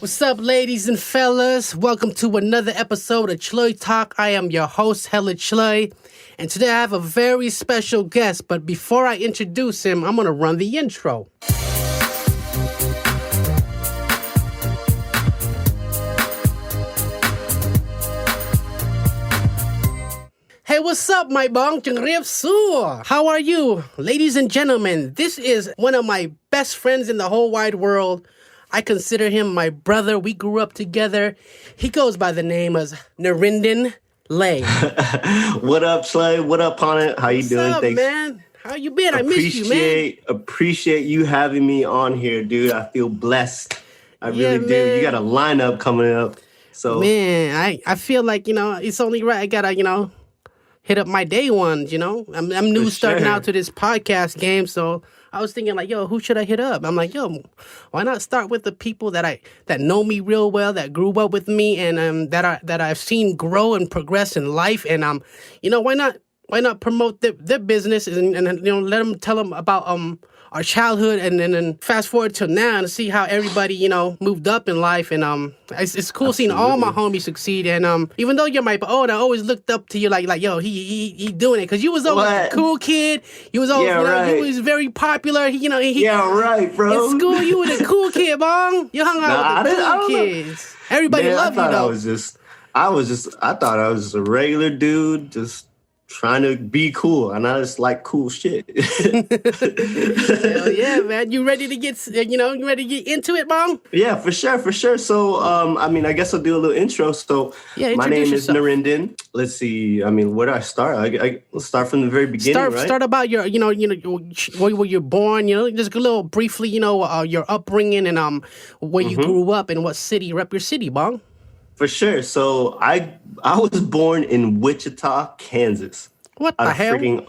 What's up, ladies and fellas? Welcome to another episode of Chluy Talk. I am your host, Hella Chluy, and today I have a very special guest. But before I introduce him, I'm gonna run the intro. Hey, what's up, my bong? How are you? Ladies and gentlemen, this is one of my best friends in the whole wide world. I consider him my brother. We grew up together. He goes by the name of Narinden Lay. What up, Chluy? What up, Ponna? How you doing? What's up, Thanks. man? How you been? I miss you, man. Appreciate you having me on here, dude. I feel blessed. I really do. Man. You got a lineup coming up. So Man, I feel like, it's only right. I gotta, hit up my day ones, I'm new For starting sure. out to this podcast game, so I was thinking like, who should I hit up? I'm like, why not start with the people that know me real well, that grew up with me, and that I've seen grow and progress in life, and why not promote their business and let them tell them about our childhood, and then fast forward to now and see how everybody moved up in life, and it's cool seeing all my homies succeed, and even though you're my old, I always looked up to you like he doing it because you was always a cool kid. You was always you was very popular. He right, bro. in school you were the cool kid, bong. You hung out with the cool kids. Everybody loved you though. I thought I was just a regular dude, just trying to be cool, and I just like cool shit. Hell yeah, man! You ready to get into it, bong? Yeah, for sure. So, I guess I'll do a little intro. So, my name is Narinden. Let's see. Where do I start? Let's start from the very beginning, right? Start about your, where you're born. Just a little briefly, your upbringing and where you grew up and what city. Rep your city, bong. For sure. So I was born in Wichita, Kansas. What the hell? Freaking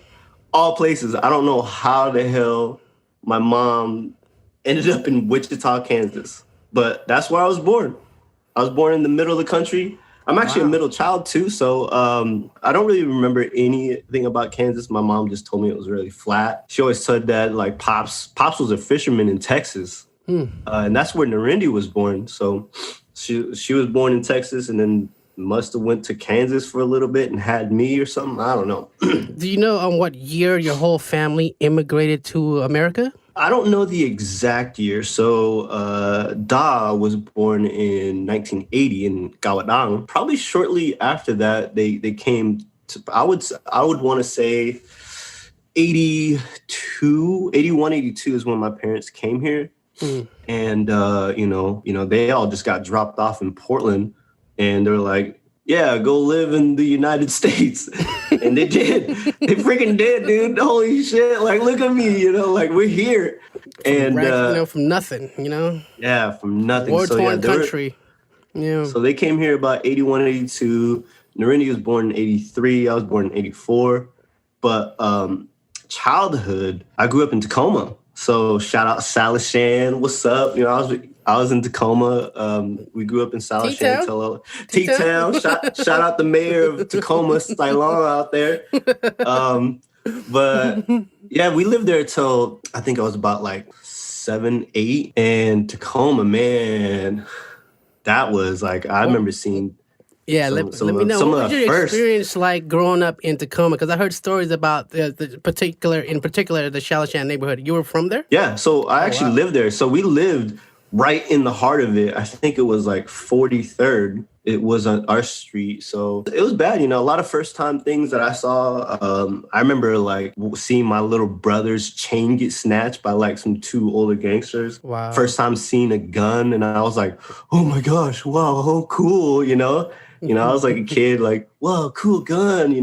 all places. I don't know how the hell my mom ended up in Wichita, Kansas, but that's where I was born. I was born in the middle of the country. I'm actually a middle child too, so I don't really remember anything about Kansas. My mom just told me it was really flat. She always said that like Pops was a fisherman in Texas, and that's where Narinden was born. So she was born in Texas and then must have went to Kansas for a little bit and had me or something. I don't know. Do you know on what year your whole family immigrated to America? I don't know the exact year. So Da was born in 1980 in Gawadang. Probably shortly after that, they came to, I would want to say 81, 82 is when my parents came here. And, they all just got dropped off in Portland and they're like, yeah, go live in the United States. And they did. They freaking did, dude. Holy shit. Like, look at me, we're here. From nothing, Yeah, from nothing. War-torn country. Yeah. So they came here about 81, 82. Narinden was born in 83. I was born in 84. But childhood, I grew up in Tacoma. So shout out Salishan. What's up? I was in Tacoma. We grew up in Salishan. T-Town. Shout out the mayor of Tacoma, Stylon out there. But yeah, we lived there till I think I was about like 7, 8. And Tacoma, man, that was like I remember seeing. Yeah, let me know. What was your experience like growing up in Tacoma? Because I heard stories about the particular the Shalishan neighborhood. You were from there? Yeah, so I actually lived there. So we lived right in the heart of it. I think it was like 43rd. It was on our street. So it was bad, a lot of first-time things that I saw. I remember like seeing my little brother's chain get snatched by like some 2 older gangsters. Wow. First time seeing a gun, and I was like, oh my gosh, wow, oh, cool, I was like a kid, like, wow, cool gun,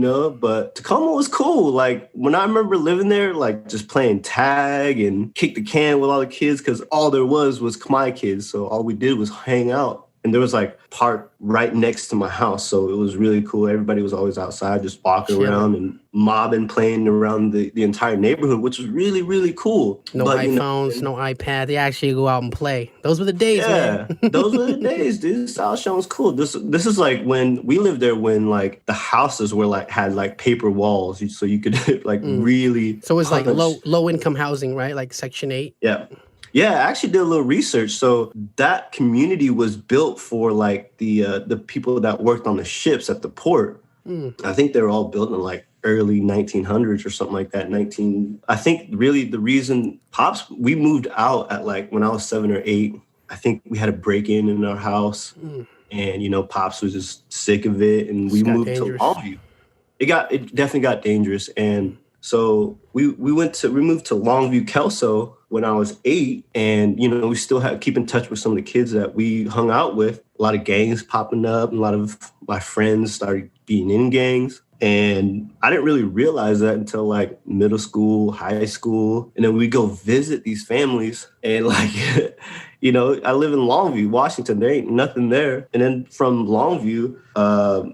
but Tacoma was cool. Like, when I remember living there, like, just playing tag and kick the can with all the kids, because all there was Khmer kids, so all we did was hang out. And there was, like, park right next to my house, so it was really cool. Everybody was always outside, just walking around and mobbing, playing around the entire neighborhood, which was really, really cool. No iPhones, no iPad. They actually go out and play. Those were the days, man. Those were the days, dude. South Show was cool. This is like when we lived there, when like the houses were like had like paper walls, so you could like really. So it was like low income housing, right? Like Section 8. Yeah. Yeah, I actually did a little research. So that community was built for like the people that worked on the ships at the port. I think they were all built in like early 1900s or something like that. I think really the reason we moved out at like when I was 7 or 8. I think we had a break-in in our house, and Pops was just sick of it, and we moved to Longview. It definitely got dangerous, and so we moved to Longview-Kelso when I was 8, and we still keep in touch with some of the kids that we hung out with. A lot of gangs popping up, and a lot of my friends started being in gangs. And I didn't really realize that until like middle school, high school. And then we go visit these families, and like, I live in Longview, Washington. There ain't nothing there. And then from Longview,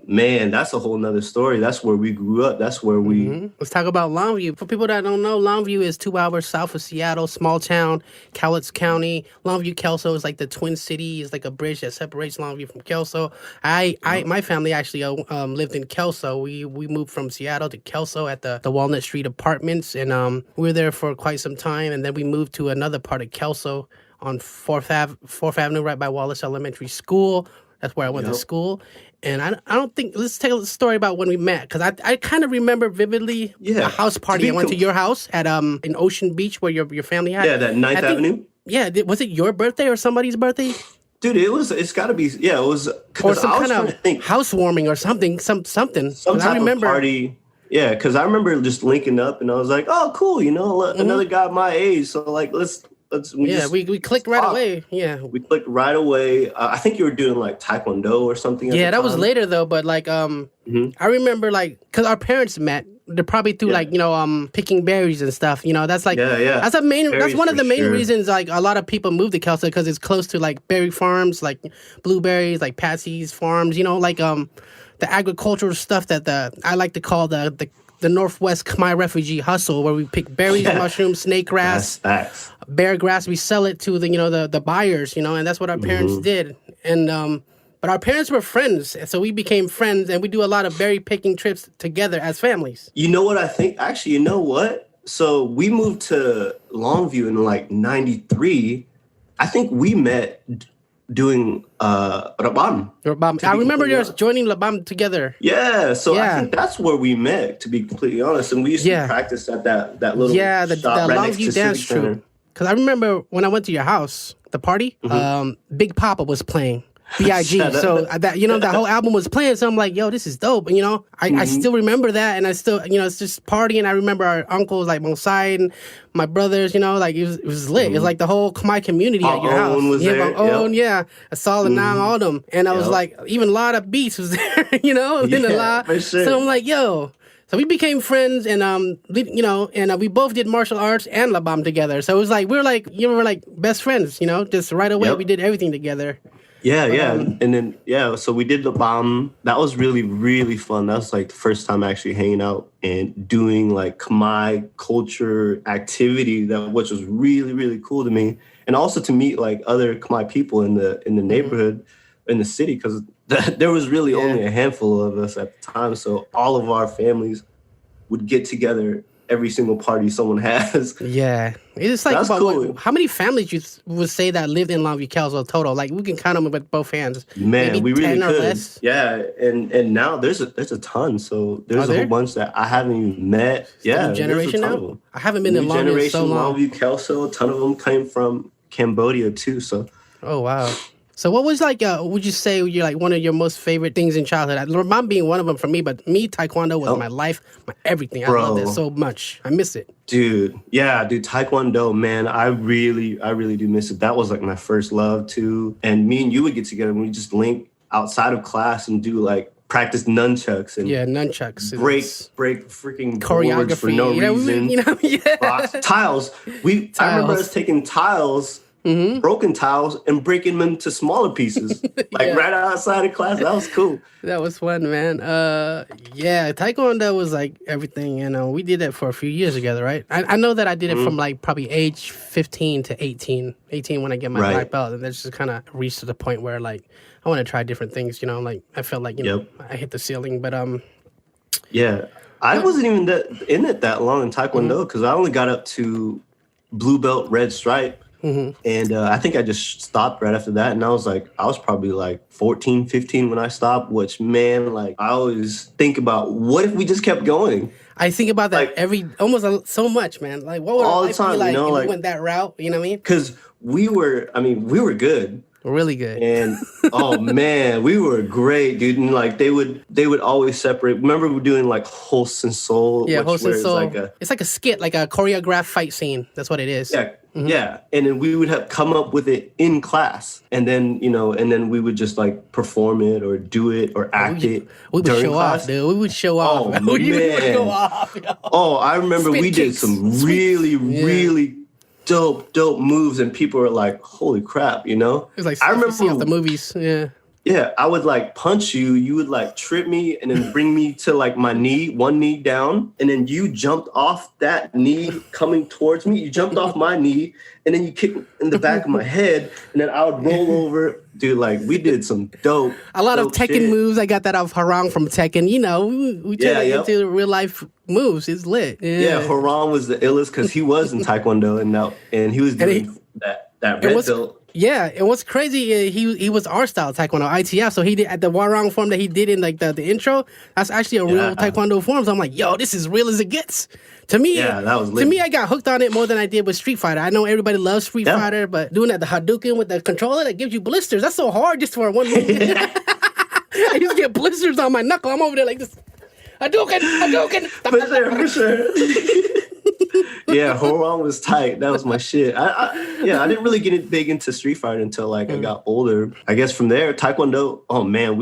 man, that's a whole nother story. That's where we grew up. That's where we... Let's talk about Longview. For people that don't know, Longview is 2 hours south of Seattle, small town, Cowlitz County. Longview-Kelso is like the Twin Cities, like a bridge that separates Longview from Kelso. My family actually lived in Kelso. We moved from Seattle to Kelso at the Walnut Street Apartments, and we were there for quite some time. And then we moved to another part of Kelso on 4th Avenue, right by Wallace Elementary School. That's where I went to school. And I don't think, let's tell a story about when we met, because I kind of remember vividly a house party. I went to your house at in Ocean Beach where your family had. Yeah, that 9th Avenue. Yeah, was it your birthday or somebody's birthday? Dude, it's got to be, it was. Or some kind of housewarming or something, something. Some type of party. Yeah, because I remember just linking up, and I was like, oh, cool, another guy my age, so like, let's. We clicked right away. Yeah, we clicked right away. I think you were doing like Taekwondo or something. Yeah, that was later though. But like, I remember like, cause our parents met. They're probably through like picking berries and stuff. That's like that's that's one of the main reasons like a lot of people move to Kelso, because it's close to like berry farms, like blueberries, like Patsy's farms. Like the agricultural stuff that I like to call the Northwest Khmer refugee hustle, where we pick berries, mushrooms, snake grass, bear grass. We sell it to the buyers, and that's what our parents did. And but our parents were friends, so we became friends, and we do a lot of berry picking trips together as families. You know what I think? Actually, you know what? So we moved to Longview in like '93. I think we met doing Robam. I remember you joining Robam together. Yeah, so I think that's where we met, to be completely honest. And we used to practice at that little the shop right next to Longview Dance troupe. Because I remember when I went to your house, the party, Big Papa was playing. B.I.G. So that whole album was playing. So I'm like, yo, this is dope. And, I still remember that. And I still, it's just partying. I remember our uncles, like Mosai and my brothers, like it was lit. It's like the whole Khmer community at your house. Was there. A solid nine, all them. And I was like, even a lot of beats was there, a lot. For sure. So I'm like, yo. So we became friends, and we both did martial arts and Robam together. So it was like we were like best friends, just right away. We did everything together. Yeah. And then, so we did the bomb. That was really, really fun. That was like the first time actually hanging out and doing like Khmer culture activity, which was really, really cool to me. And also to meet like other Khmer people in the neighborhood, in the city, because there was really only a handful of us at the time. So all of our families would get together every single party someone has. Yeah. It's like, cool. How many families you would say that lived in Longview-Kelso total? Like, we can count them with both hands. Man, maybe we really 10 or could. Less. Yeah, and now there's a ton. So there's a whole bunch that I haven't even met. New generation now? I haven't been in Longview so long. Longview-Kelso, a ton of them came from Cambodia too. So. Oh, wow. So what was like, would you say you're like one of your most favorite things in childhood? Mom being one of them for me, but Taekwondo was my life, my everything. Bro. I loved it so much. I miss it. Dude, Taekwondo, man, I really do miss it. That was like my first love too. And me and you would get together and we just link outside of class and do like practice nunchucks and nunchucks. break freaking choreography boards for no reason. Rocks, tiles. I remember us taking tiles. Broken tiles and breaking them into smaller pieces, like right outside of class. That was cool. That was fun, man. Taekwondo was like everything, we did that for a few years together, right? I know that I did it from like probably age 15 to 18 when I get my black belt, and that's just kind of reached to the point where like I want to try different things, like I felt like I hit the ceiling, but I wasn't even in it that long in Taekwondo because I only got up to blue belt, red stripe. And I think I just stopped right after that. And I was probably like 14, 15 when I stopped, which, man, like, I always think about what if we just kept going? I think about that like, so much, man. Like, what would all the life time, be like you know, if like, we went that route? You know what I mean? Because we were good. Really good. And oh man, we were great, dude. And like they would always separate. Remember we were doing like Host and Soul, Yeah, Host and Soul. It's like a skit, like a choreographed fight scene. That's what it is. Yeah. Yeah. And then we would have come up with it in class. And then, we would just like perform it or do it or act it. We would during show class. off, dude. We would show off. Oh, man. man. We would go off, yo. Oh, I remember Spin we did kicks. some really dope moves, and people were like, "Holy crap!" You know. It was like I remember you see off the movies. Yeah. Yeah, I would like punch you. You would like trip me, and then bring me to like my knee, one knee down, and then you jumped off that knee, coming towards me. You jumped off my knee, and then you kicked in the back of my head, and then I would roll over. Dude, like we did some dope. A lot of Tekken shit. moves. I got that off Harang from Tekken. You know, we turned it into real life moves. It's lit. Yeah, Harang was the illest because he was in Taekwondo and he was doing that red belt. Yeah, and what's crazy, he was our style Taekwondo, ITF. So he did at the Warang form that he did in like the intro. That's actually a real Taekwondo form. So I'm like, yo, this is real as it gets. To me, that was lit. To me, I got hooked on it more than I did with Street Fighter. I know everybody loves Street Fighter, but doing that the Hadouken with the controller that gives you blisters, that's so hard just for one move. I used to get blisters on my knuckle. I'm over there like this. Hadouken. For sure. Yeah, Horong was tight. That was my shit. I didn't really get big into Street Fighter until like I got older. I guess from there, Taekwondo. Oh man,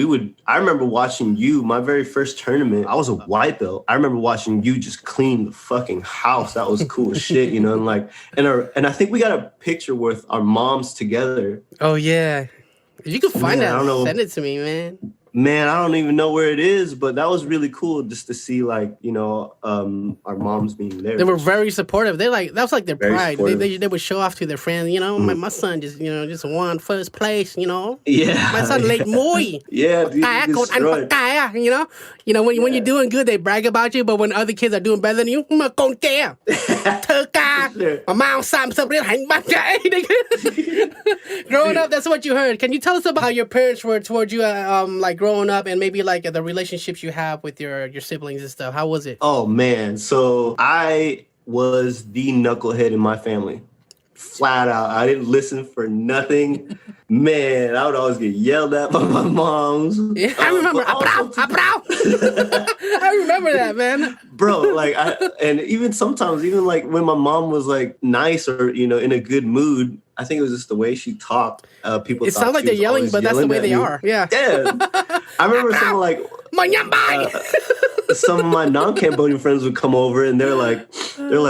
I remember watching you. My very first tournament, I was a white belt. I remember watching you just clean the fucking house. That was cool as shit, you know. And like, and I think we got a picture with our moms together. Oh yeah, if you can find that, send it to me, man. Man, I don't even know where it is, but that was really cool just to see, like, our moms being there. They were very supportive. That was like their pride. They would show off to their friends. You know, my son just won first place. You know, yeah, my son Lake Moy. Yeah, dude, you know when you're doing good, they brag about you, but when other kids are doing better than you, my con kè, thơ ca, mà mau xăm sắp đến hành bắt chạy. Growing up, that's what you heard. Can you tell us about how your parents were towards you, like growing up, and maybe like the relationships you have with your siblings and stuff? How was it? Oh man, so I was the knucklehead in my family. Flat out. I didn't listen for nothing. Man, I would always get yelled at by my moms. Yeah, I remember. I remember that, man. Bro, like, and even sometimes, even like when my mom was like nice or, in a good mood, I think it was just the way she talked. People it sounds like they're yelling, but that's the way they are. Yeah. Yeah. I remember someone like... some of my non-Cambodian friends would come over and they're like, are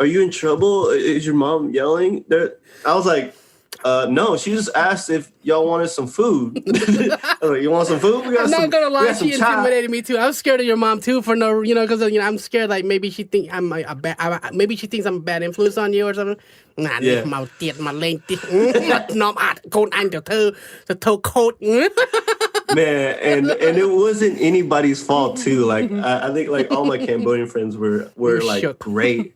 you in trouble? Is your mom yelling? I was like, no, she just asked if y'all wanted some food. I was like, you want some food? I'm not gonna lie, she intimidated me too. I was scared of your mom too for no, because I'm scared like maybe she think maybe she thinks I'm a bad influence on you or something. Nah, yeah. Màu tiệt mà lên tiệt, nom ạt con anh tiểu thư, thâu code. Man, and it wasn't anybody's fault too. Like I think like all my Cambodian friends were like shook. Great.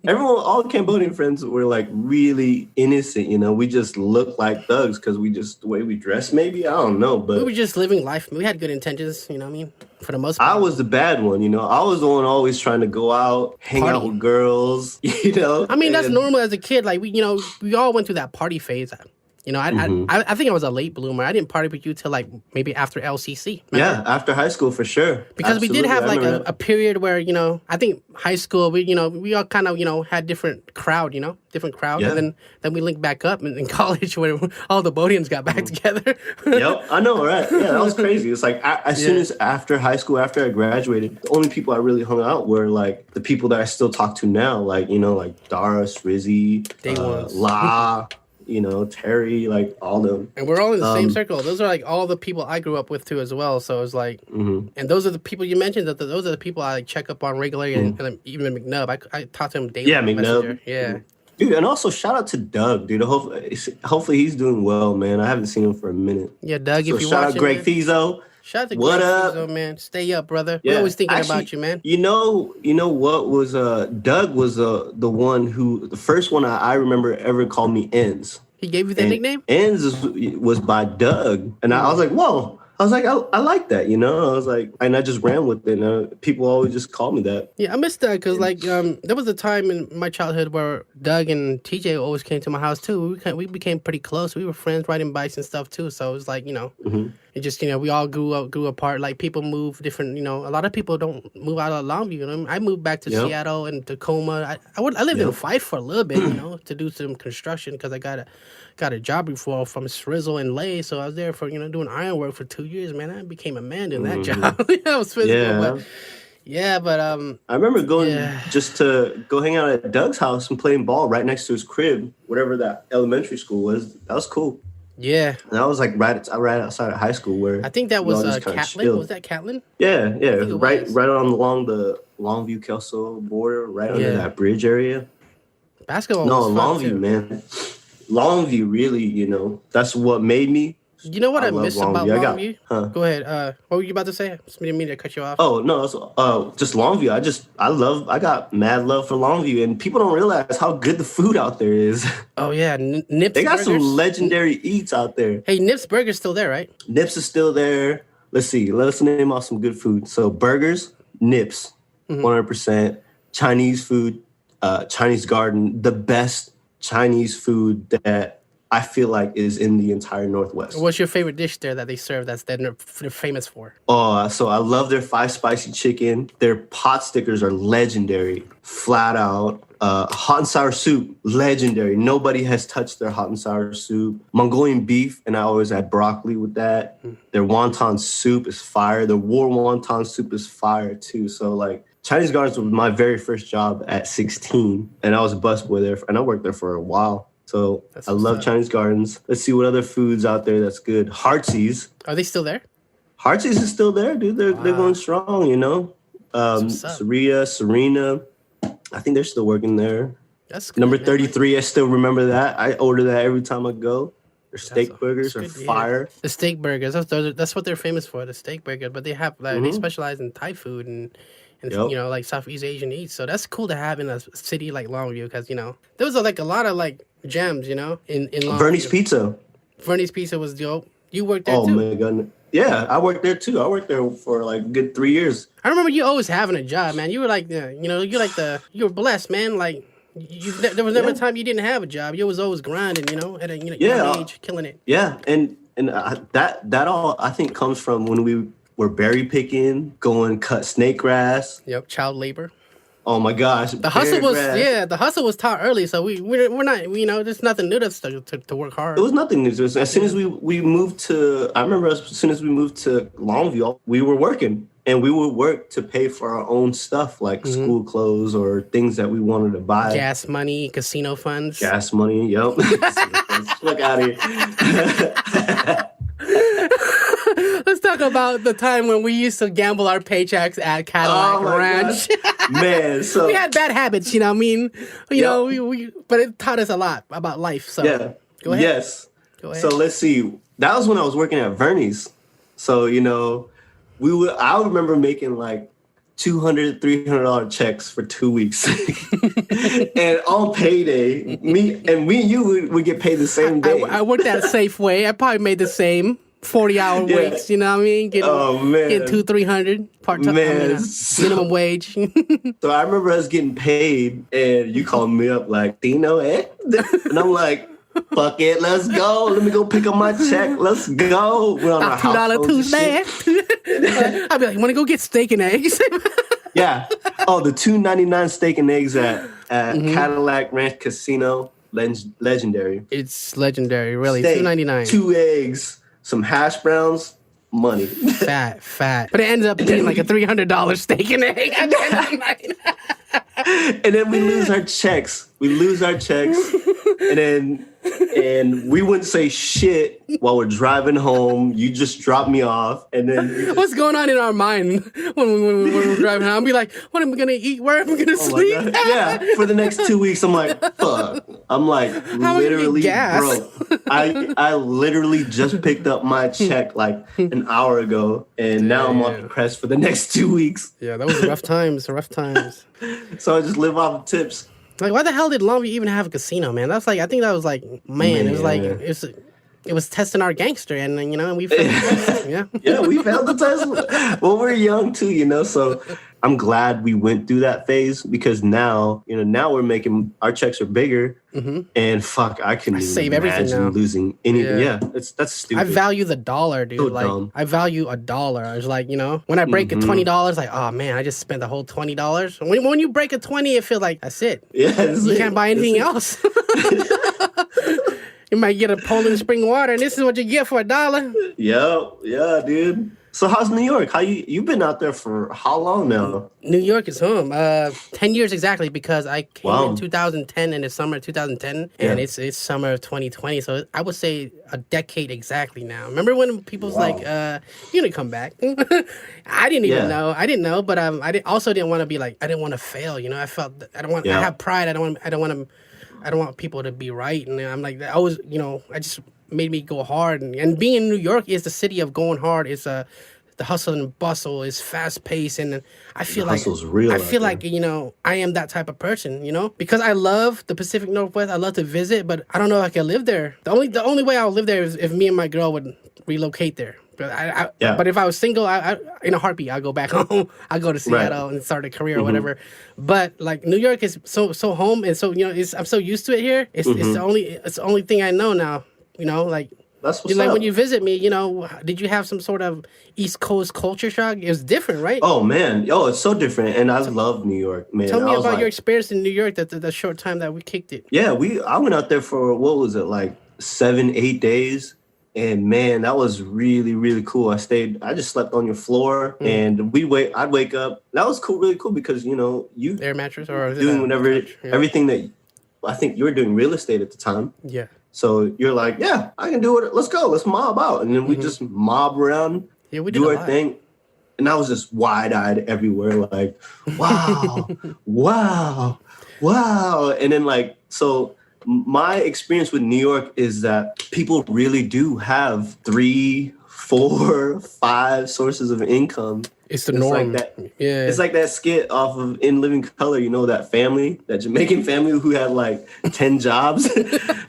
All Cambodian friends were like really innocent, we just looked like thugs because the way we dressed, maybe, I don't know, but we were just living life. We had good intentions, you know what I mean? For the most part. I was the bad one, I was the one always trying to go out, hang out with girls, I mean, that's normal as a kid. Like we all went through that party phase. I think I was a late bloomer. I didn't party with you till like maybe after LCC. Remember? Yeah, after high school for sure. Because Absolutely. We did have like a period where I think high school we all kind of had different crowd, Yeah. And then we linked back up in college where all the Bodians got back together. Yep, I know, right? Yeah, that was crazy. It's like as soon as after high school, after I graduated, the only people I really hung out were like the people that I still talk to now, like like Doris, Rizzy, La. Terry, like all them. And we're all in the same circle. Those are like all the people I grew up with too as well. So it's like, and those are the people you mentioned, those are the people I like check up on regularly. And even McNubb, I talk to him daily. Yeah, McNubb. Messenger. Yeah. Dude, and also shout out to Doug, dude. Hopefully he's doing well, man. I haven't seen him for a minute. Yeah, Doug, if you shout out Greg Fizo. Shout out to What Greg up? Fizo, man. Stay up, brother. Yeah. We're always thinking Actually, about you, man. You know what was Doug was the one who the first one I remember ever called me Ends. He gave you that And nickname? Ends was by Doug, and I was like, whoa. I was like, I like that, you know. I was like, and I just ran with it. And people always just call me that. Yeah, I miss that because there was a time in my childhood where Doug and TJ always came to my house too. We became pretty close. We were friends, riding bikes and stuff too. So it was like it just we all grew apart. Like people move different. A lot of people don't move out of Longview. I moved back to Seattle and Tacoma. I lived in Fife for a little bit, to do some construction because I got a job before from Narinden and Lay. So I was there for doing ironwork for 2 years. Man, I became a man in that job. I was physical, but I remember going just to go hang out at Doug's house and playing ball right next to his crib, whatever that elementary school was. That was cool. Yeah, and that was like right outside of high school where I think that was Catlin. Was that Catlin? Yeah, it was right along the Longview-Kelso border, right under that bridge area. Basketball. No, was fun Longview, too. man. Longview, really, that's what made me. You know what I miss about Longview? Go ahead. What were you about to say? I didn't mean to cut you off. Oh no, just Longview. I got mad love for Longview, and people don't realize how good the food out there is. Oh yeah, Nips. They got Burgers. some legendary eats out there. Hey, Nips Burger's still there, right? Nips is still there. Let's see. Let's name off some good food. So burgers, Nips, 100%. Chinese food, Chinese Garden, the best Chinese food that I feel like is in the entire Northwest. What's your favorite dish there that they serve that they're famous for? Oh, so I love their 5 spicy chicken. Their pot stickers are legendary, flat out. Hot and sour soup, legendary. Nobody has touched their hot and sour soup. Mongolian beef, and I always add broccoli with that. Their wonton soup is fire. Their war wonton soup is fire too. So like Chinese Gardens was my very first job at 16, and I was a busboy there, and I worked there for a while. So I love Chinese Gardens. Let's see what other foods out there that's good. Heartsease. Are they still there? Heartsease is still there, dude. They're going strong, Serena. I think they're still working there. That's good, Number 33. I still remember that. I order that every time I go. Their steak burgers are fire. The steak burgers. That's what they're famous for. The steak burger. But they have they specialize in Thai food and like Southeast Asian eats. So that's cool to have in a city like Longview because there was a lot of gems in Longview. Bernie's Pizza. Bernie's Pizza was dope. You worked there too. Oh my goodness. Yeah, I worked there too. I worked there for a good 3 years. I remember you always having a job, man. You were you were blessed, man. Like there was never a time you didn't have a job. You was always grinding, at a young age, killing it. Yeah, and that all I think comes from when we were berry picking, going cut snake grass. Yep, child labor. Oh my gosh, the hustle was taught early, so we're not there's nothing new to work hard. It was nothing new. As soon as we moved to, I remember as soon as we moved to Longview, we were working. And we would work to pay for our own stuff, like school clothes or things that we wanted to buy. Gas money, casino funds. Gas money, yep. Look out here. Let's talk about the time when we used to gamble our paychecks at Cadillac Ranch. Man, so we had bad habits, what I mean? But it taught us a lot about life. So go ahead. Yes. Go ahead. So let's see. That was when I was working at Vernie's. So, I remember making like $200, $300 checks for 2 weeks. And on payday, me and you would get paid the same day. I worked at Safeway. I probably made the same 40-hour weeks, what I mean? Get $200-$300 part-time, minimum wage. So I remember us getting paid, and you called me up like, Dino, and I'm like, fuck it, let's go. Let me go pick up my check. Let's go. We're on our $2 Tuesday. I'd be like, want to go get steak and eggs? Yeah. Oh, the $2.99 steak and eggs at Cadillac Ranch Casino, legendary. It's legendary, really. Steak, $2.99. 2 eggs, some hash browns, money. Fat. But it ends up being like a $300 steak and egg at the end of the night. And then we lose our checks. And we wouldn't say shit while we're driving home. You just drop me off, and then what's going on in our mind when we're driving home? I'll be like, what am I gonna eat? Where am I gonna sleep? Yeah, for the next 2 weeks, I'm like, fuck. I'm like literally broke. I literally just picked up my check like an hour ago, and now I'm on the crest for the next 2 weeks. Yeah, that was rough times. So I just live off of tips. Like, why the hell did Longview even have a casino, man? That's like, I think that was like, man. It was like, it was testing our gangster, and we failed the test. Yeah, we failed the test. Well, we're young too, so I'm glad we went through that phase, because now, now we're making, our checks are bigger, and fuck, I can save everything now. Losing anything. Yeah, that's stupid. I value the dollar, dude. So dumb. I value a dollar. I was like, when I break a $20, like, oh man, I just spent the whole $20. When you break a 20, it feels like that's it. Yeah, you can't buy anything else. You might get a Poland spring water, and this is what you get for $1. Yeah, dude. So how's New York? You've been out there for how long now? New York is home. 10 years exactly, because I came in 2010, in the summer of 2010, and it's summer of 2020. So I would say a decade exactly now. Remember when people was like, you didn't come back? I didn't even know. I didn't know, but also didn't want to be like, I didn't want to fail. I felt I have pride. I don't want people to be right, and I'm like, I was, I just made me go hard, and being in New York is the city of going hard. It's the hustle and bustle is fast paced, and I feel like hustle's real. I feel like I am that type of person, because I love the Pacific Northwest. I love to visit, but I don't know if I can live there. The only way I'll live there is if me and my girl would relocate there. But but if I was single, I in a heartbeat, I'll go back home. I'll go to Seattle and start a career or whatever. But like New York is so home, and so I'm so used to it here. It's the only thing I know now. Like that's what's like up. when you visit me, did you have some sort of East Coast culture shock? It was different, right? Oh man, it's so different, and I love New York, man. Tell me about your experience in New York. The short time that we kicked it. Yeah, I went out there for what was it, like 7-8 days. And man, that was really, really cool. I just slept on your floor, and I'd wake up. That was cool, really cool, because you air mattress or doing whatever, everything that I think you were doing real estate at the time. Yeah. So you're like, yeah, I can do it. Let's go. Let's mob out, and then we just mob around, do our thing. And I was just wide-eyed everywhere, like, wow, wow. And then so. My experience with New York is that people really do have 3, 4, 5 sources of income. It's the norm. Like that, it's like that skit off of In Living Color, that family, that Jamaican family who had like 10 jobs.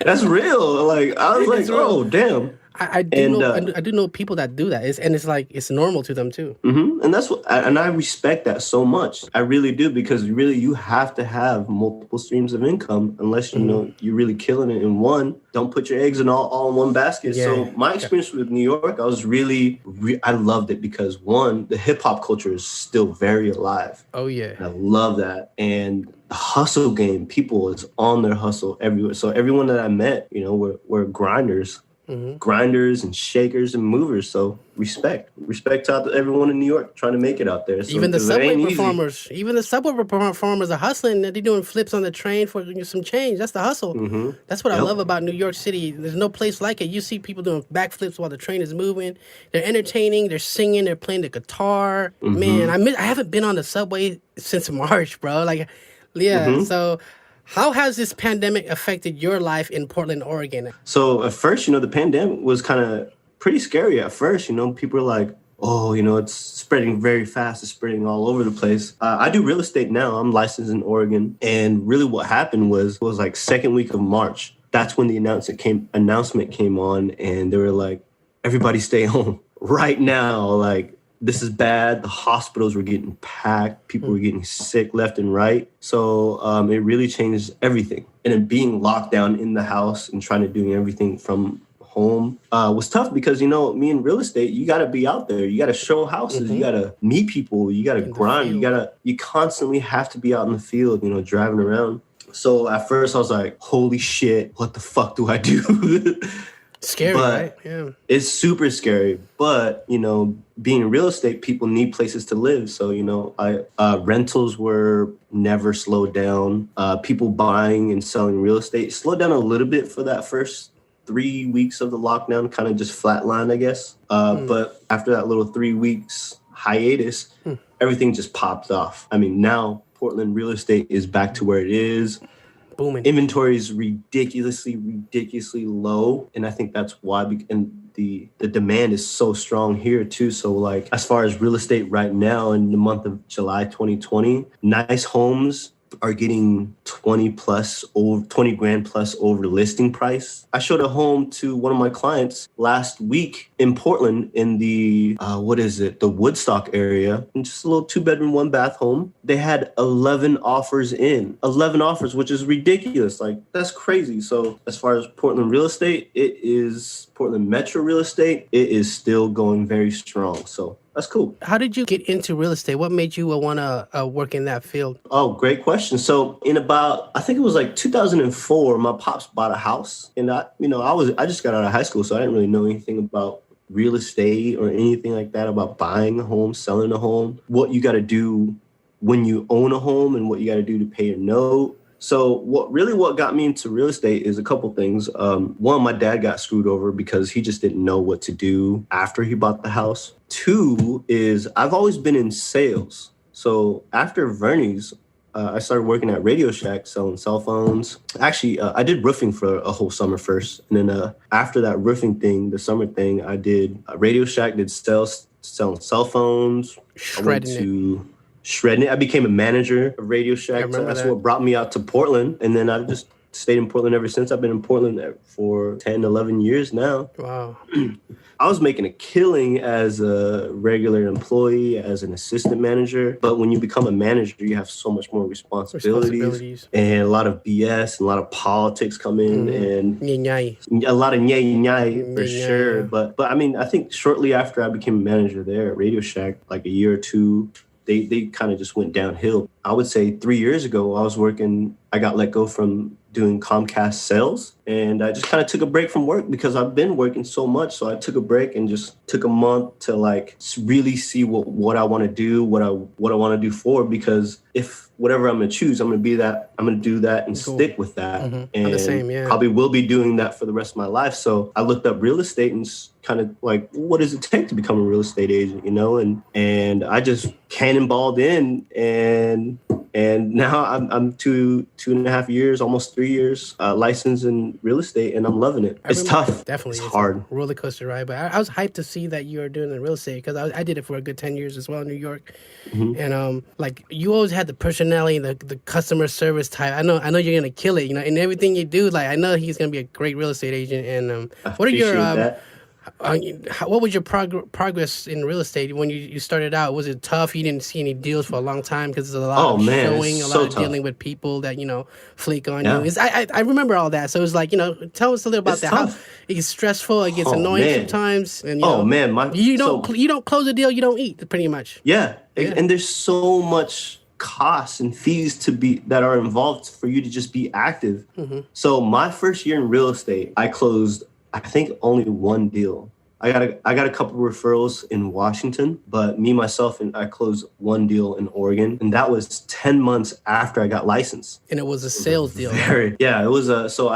That's real. Like, I was like, oh, damn. I do know people that do that, it's like it's normal to them too. And that's and I respect that so much. I really do, because really you have to have multiple streams of income, unless you're really killing it in one. Don't put your eggs in all in one basket. Yeah. So my experience with New York, I was really I loved it, because one, the hip hop culture is still very alive. Oh yeah, and I love that. And the hustle game, people is on their hustle everywhere. So everyone that I met, were grinders. Grinders and shakers and movers. So respect out to everyone in New York trying to make it out there. So, even the subway performers are hustling. They're doing flips on the train for some change. That's the hustle. That's what I love about New York City. There's no place like it. You see people doing backflips while the train is moving. They're entertaining. They're singing. They're playing the guitar. Man, I haven't been on the subway since March, bro. So how has this pandemic affected your life in Portland, Oregon? So at first, the pandemic was kind of pretty scary at first. People are like, oh, it's spreading very fast. It's spreading all over the place. I do real estate now. I'm licensed in Oregon. And really what happened was like second week of March. That's when the announcement came on, and they were like, everybody stay home right now. Like, this is bad. The hospitals were getting packed. People were getting sick left and right. So it really changed everything. And then being locked down in the house and trying to do everything from home was tough, because, me in real estate, you got to be out there. You got to show houses. You got to meet people. You got to grind. You constantly have to be out in the field, driving around. So at first I was like, holy shit, what the fuck do I do? Scary, right? But Yeah. it's super scary. But, being in real estate, people need places to live. So, rentals were never slowed down. People buying and selling real estate slowed down a little bit for that first 3 weeks of the lockdown, kind of just flatlined, I guess. But after that little 3 weeks hiatus, everything just popped off. I mean, now Portland real estate is back to where it is. Booming. Inventory is ridiculously low, and I think that's why. And the demand is so strong here too. So like, as far as real estate right now in the month of July 2020, nice homes are getting 20 grand plus over listing price. I showed a home to one of my clients last week in Portland in the the Woodstock area, and just a little 2-bedroom, 1-bath home. They had 11 offers, which is ridiculous. Like, that's crazy. So as far as Portland real estate, Portland Metro real estate, it is still going very strong. So that's cool. How did you get into real estate? What made you want to work in that field? Oh, great question. So I think it was like 2004, my pops bought a house, and I just got out of high school, so I didn't really know anything about real estate or anything like that, about buying a home, selling a home, what you got to do when you own a home, and what you got to do to pay your note. So what got me into real estate is a couple things. One, my dad got screwed over because he just didn't know what to do after he bought the house. Two is I've always been in sales. So after Verney's, I started working at Radio Shack selling cell phones. Actually, I did roofing for a whole summer first. And then after that roofing thing, the summer thing, I did Radio Shack, did sales, selling cell phones. Shredding it. I became a manager of Radio Shack. So that's what brought me out to Portland. And then I've just stayed in Portland ever since. I've been in Portland for 10, 11 years now. Wow. I was making a killing as a regular employee, as an assistant manager. But when you become a manager, you have so much more responsibilities. And a lot of BS and a lot of politics come in, and a lot of nyay for sure. But I mean, I think shortly after I became a manager there at Radio Shack, like a year or two, they kind of just went downhill. I would say 3 years ago, I got let go from doing Comcast sales, and I just kind of took a break from work because I've been working so much. So I took a break and just took a month to like really see what I want to do, what I want to do for, because if whatever I'm going to choose, I'm going to do that and stick with that. And probably will be doing that for the rest of my life. So I looked up real estate and kind of like, what does it take to become a real estate agent, and I just cannonballed in, and now I'm 2.5 years, almost 3 years, licensed in real estate, and I'm loving it. It's tough. Definitely. It's hard. A roller coaster ride. But I was hyped to see that you are doing the real estate, because I did it for a good 10 years as well in New York. And like, you always had the personality, the customer service type. I know you're going to kill it, in everything you do. Like, I know he's going to be a great real estate agent. And what are your... what was your progress in real estate when you started out? Was it tough? You didn't see any deals for a long time because there's a lot of showing, a lot of dealing with people that, flake on you. I remember all that. So it was like, tell us a little about that. How it gets stressful, it gets annoying sometimes. And, you don't close a deal, you don't eat, pretty much. Yeah. And there's so much costs and fees that are involved for you to just be active. So my first year in real estate, I closed, I think, only one deal. I got a couple of referrals in Washington, but myself, I closed one deal in Oregon, and that was 10 months after I got licensed. And it was a sales deal. It was so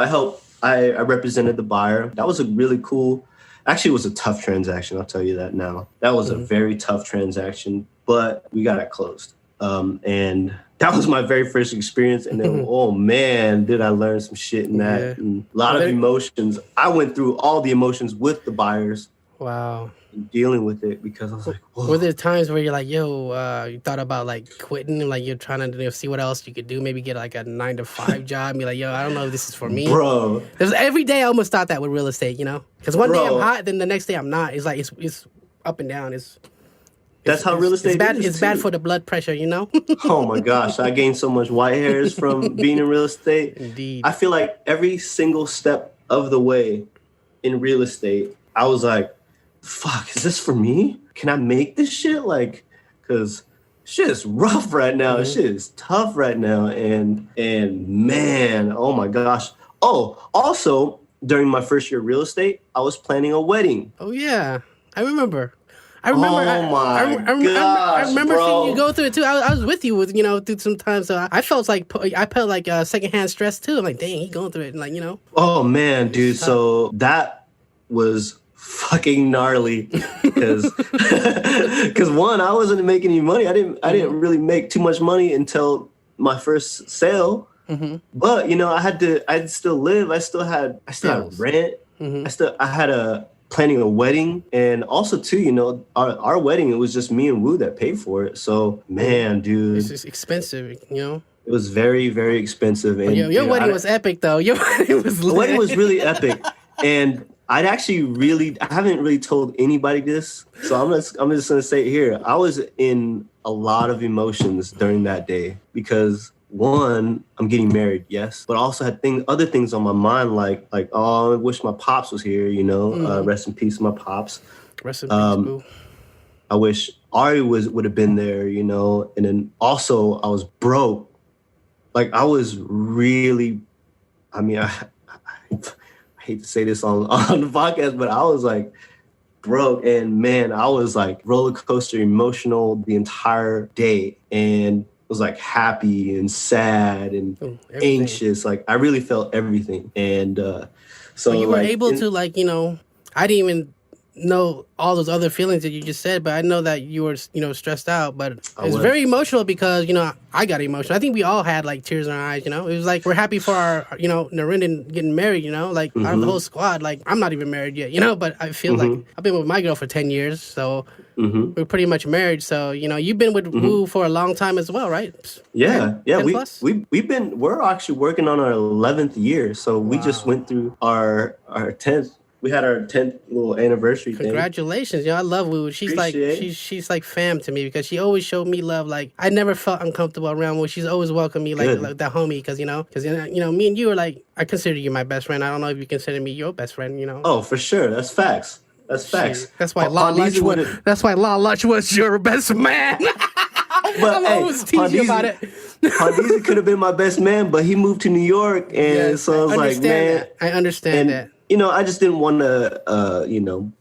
I represented the buyer. That was a really cool, actually it was a tough transaction, I'll tell you that now. That was a very tough transaction, but we got it closed. And that was my very first experience. And then, oh man, did I learn some shit in that. And a lot of emotions. I went through all the emotions with the buyers. Wow. Dealing with it, because I was like, whoa. Were there times where you're like, you thought about like quitting, and like you're trying to see what else you could do, maybe get like a 9-to-5 job, and be like, I don't know if this is for me. Bro. Every day I almost thought that with real estate, because one day I'm hot, then the next day I'm not. It's like, it's up and down. That's how real estate is. It's bad for the blood pressure, Oh my gosh, I gained so much white hairs from being in real estate. Indeed. I feel like every single step of the way in real estate, I was like, fuck, is this for me? Can I make this shit? Like, because shit is rough right now. Shit is tough right now. And man, oh my gosh. Oh, also, during my first year of real estate, I was planning a wedding. Oh yeah, I remember. I Gosh, remember bro. seeing you go through it too. I was with you with through some time, so I felt like secondhand stress too. I'm like, dang, he going through it, and like Oh man, dude. So that was fucking gnarly because one, I wasn't making any money. I didn't really make too much money until my first sale. But I had to still live. I still had rent. I had planning a wedding, and also too, our wedding, it was just me and Wu that paid for it. So man, dude, it's just expensive, It was very, very expensive. And your wedding was epic, though. Your wedding was lit. The wedding was really epic, and I haven't really told anybody this, so I'm just gonna say it here. I was in a lot of emotions during that day because one, I'm getting married, yes, but I also had other things on my mind, like oh, I wish my pops was here. Rest in peace, my pops. Rest in peace, boo. I wish Ari would have been there, and then also I was broke. Like I was really, I mean, I hate to say this on the podcast, but I was like broke, and man, I was like roller coaster emotional the entire day, and was like happy and sad and anxious. Like I really felt everything, and so you were able to I didn't even know all those other feelings that you just said, but I know that you were stressed out, but it's very emotional because I got emotional. I think we all had like tears in our eyes. It was like we're happy for our Narinden getting married, like out of the whole squad. Like I'm not even married yet, but I feel like I've been with my girl for 10 years, so we're pretty much married. So you've been with Wu for a long time as well, right? Yeah. 10 plus? We're actually working on our 11th year, so we just went through our 10th. We had our 10th little anniversary thing. Congratulations. I love Wu. She's like fam to me because she always showed me love. Like I never felt uncomfortable around Wu. She's always welcomed me like that homie because me and you are like, I consider you my best friend. I don't know if you consider me your best friend, Oh, for sure. That's facts. That's facts. That's why La Luch was your best man. But I'm always teasing about it. Pondeezy could have been my best man, but he moved to New York, and so I was like, man. I understand that. I just didn't want to,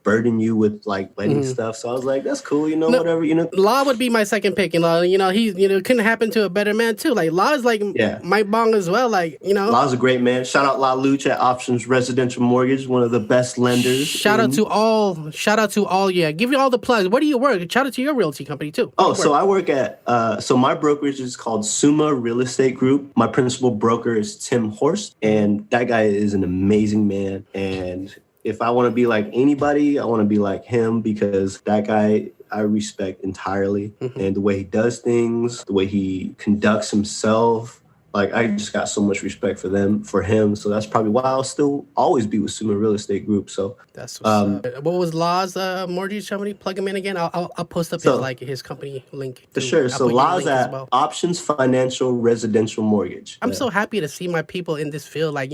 burden you with like wedding stuff. So I was like, that's cool, whatever, Law would be my second pick, he couldn't happen to a better man too. Like Law is like my bong as well, like Law's a great man. Shout out La Luch at Options Residential Mortgage, one of the best lenders. Shout out to all. Yeah, give you all the plugs. Where do you work? Shout out to your realty company too. So I work at so my brokerage is called Summa Real Estate Group. My principal broker is Tim Horst, and that guy is an amazing man. And if I want to be like anybody, I want to be like him because that guy I respect entirely. And the way he does things, the way he conducts himself, like I just got so much respect for him. So that's probably why I'll still always be with Summa Real Estate Group. So that's what's up. What was Law's mortgage company? Plug him in again. I'll post up his company link. For sure. So Law's at Options Financial Residential Mortgage. I'm so happy to see my people in this field. Like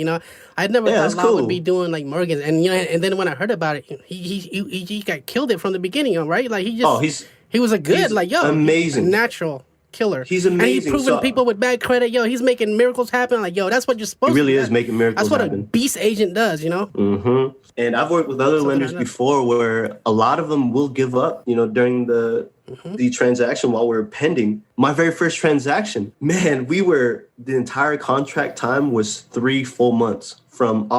I never thought Law would be doing like mortgage, and and then when I heard about it, he got killed it from the beginning, right? Like he was a good amazing natural killer. He's amazing. And he's proving people with bad credit, he's making miracles happen. Like, that's what you're supposed to do. He really is making miracles happen. That's what a beast agent does, And I've worked with other lenders before where a lot of them will give up, during the transaction while we're pending. My very first transaction, man, the entire contract time was 3 full months. From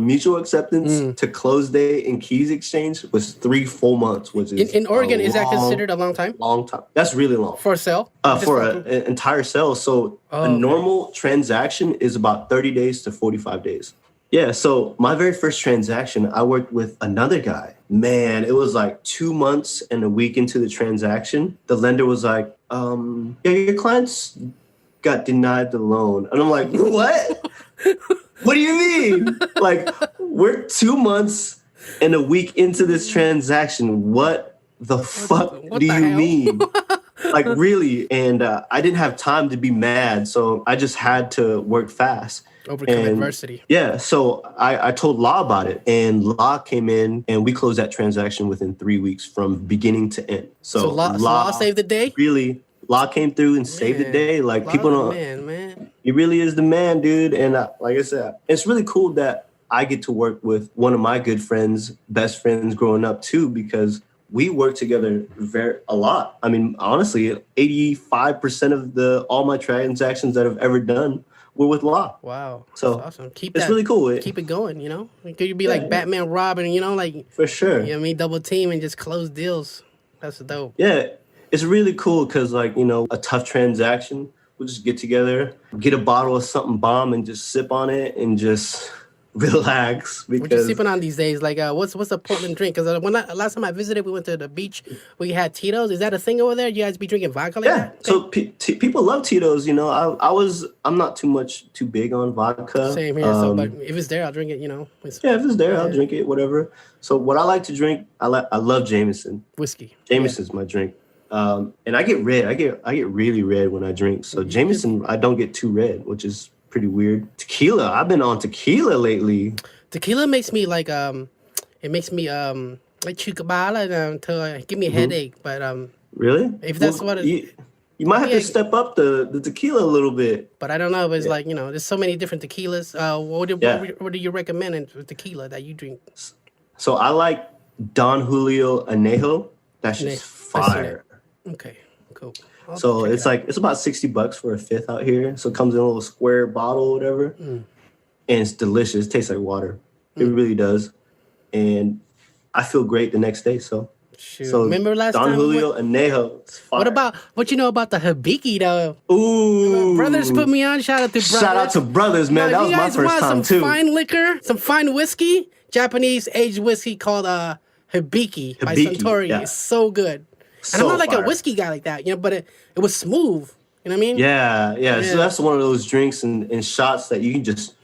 mutual acceptance to close day and keys exchange was 3 full months, which is in Oregon. Is that considered a long time? Long time. That's really long for a sale. For an entire sale. So a normal transaction is about 30 days to 45 days. Yeah. So my very first transaction, I worked with another guy. Man, it was like 2 months and a week into the transaction. The lender was like, your clients got denied the loan, and I'm like, what? What do you mean? Like, we're 2 months and a week into this transaction. What the fuck do you mean? Like, really? And I didn't have time to be mad, so I just had to work fast. Overcome adversity. Yeah, so I told Law about it, and Law came in, and we closed that transaction within 3 weeks from beginning to end. So Law saved the day? Really, Law came through and saved the day. Like, people don't... Man. He really is the man, dude. And like I said, it's really cool that I get to work with one of my good friends, best friends growing up too, because we work together a lot. I mean, honestly, 85% of all my transactions that I've ever done were with Law. Wow. So that's awesome. It's really cool. Keep it going, Could be like Batman, Robin, like for sure. You know what I mean? Double team and just close deals. That's dope. Yeah. It's really cool because a tough transaction, we'll just get together, get a bottle of something bomb and just sip on it and just relax. Because what you sipping on these days? Like, what's a Portland drink? Because last time I visited, we went to the beach. We had Tito's. Is that a thing over there? You guys be drinking vodka like that? Okay. So people love Tito's. I'm not too big on vodka. Same here. But if it's there, I'll drink it. If it's there, I'll drink it. Whatever. So what I like to drink, I love Jameson. Whiskey. Jameson's my drink. And I get red. I get really red when I drink. So Jameson, I don't get too red, which is pretty weird. Tequila. I've been on tequila lately. Tequila makes me like it makes me like chukabala to give me a headache. But really, if that's what it, you might have to step up the tequila a little bit. But I don't know. But it's like there's so many different tequilas. What do you recommend in tequila that you drink? So I like Don Julio Añejo. That's just fire. Okay, cool. It's about $60 for a fifth out here. So it comes in a little square bottle or whatever. And it's delicious. It tastes like water. It really does. And I feel great the next day. So remember last Don time? Julio Añejo. What you know about the Hibiki though? Ooh. Brothers put me on. Shout out to brothers. Shout out to brothers, man. That was my first time too. Some fine liquor, some fine whiskey, Japanese aged whiskey called Hibiki by Suntory. Yeah. It's so good. And I'm not like a whiskey guy like that, but it was smooth. You know what I mean? Yeah. So that's one of those drinks and shots that you can just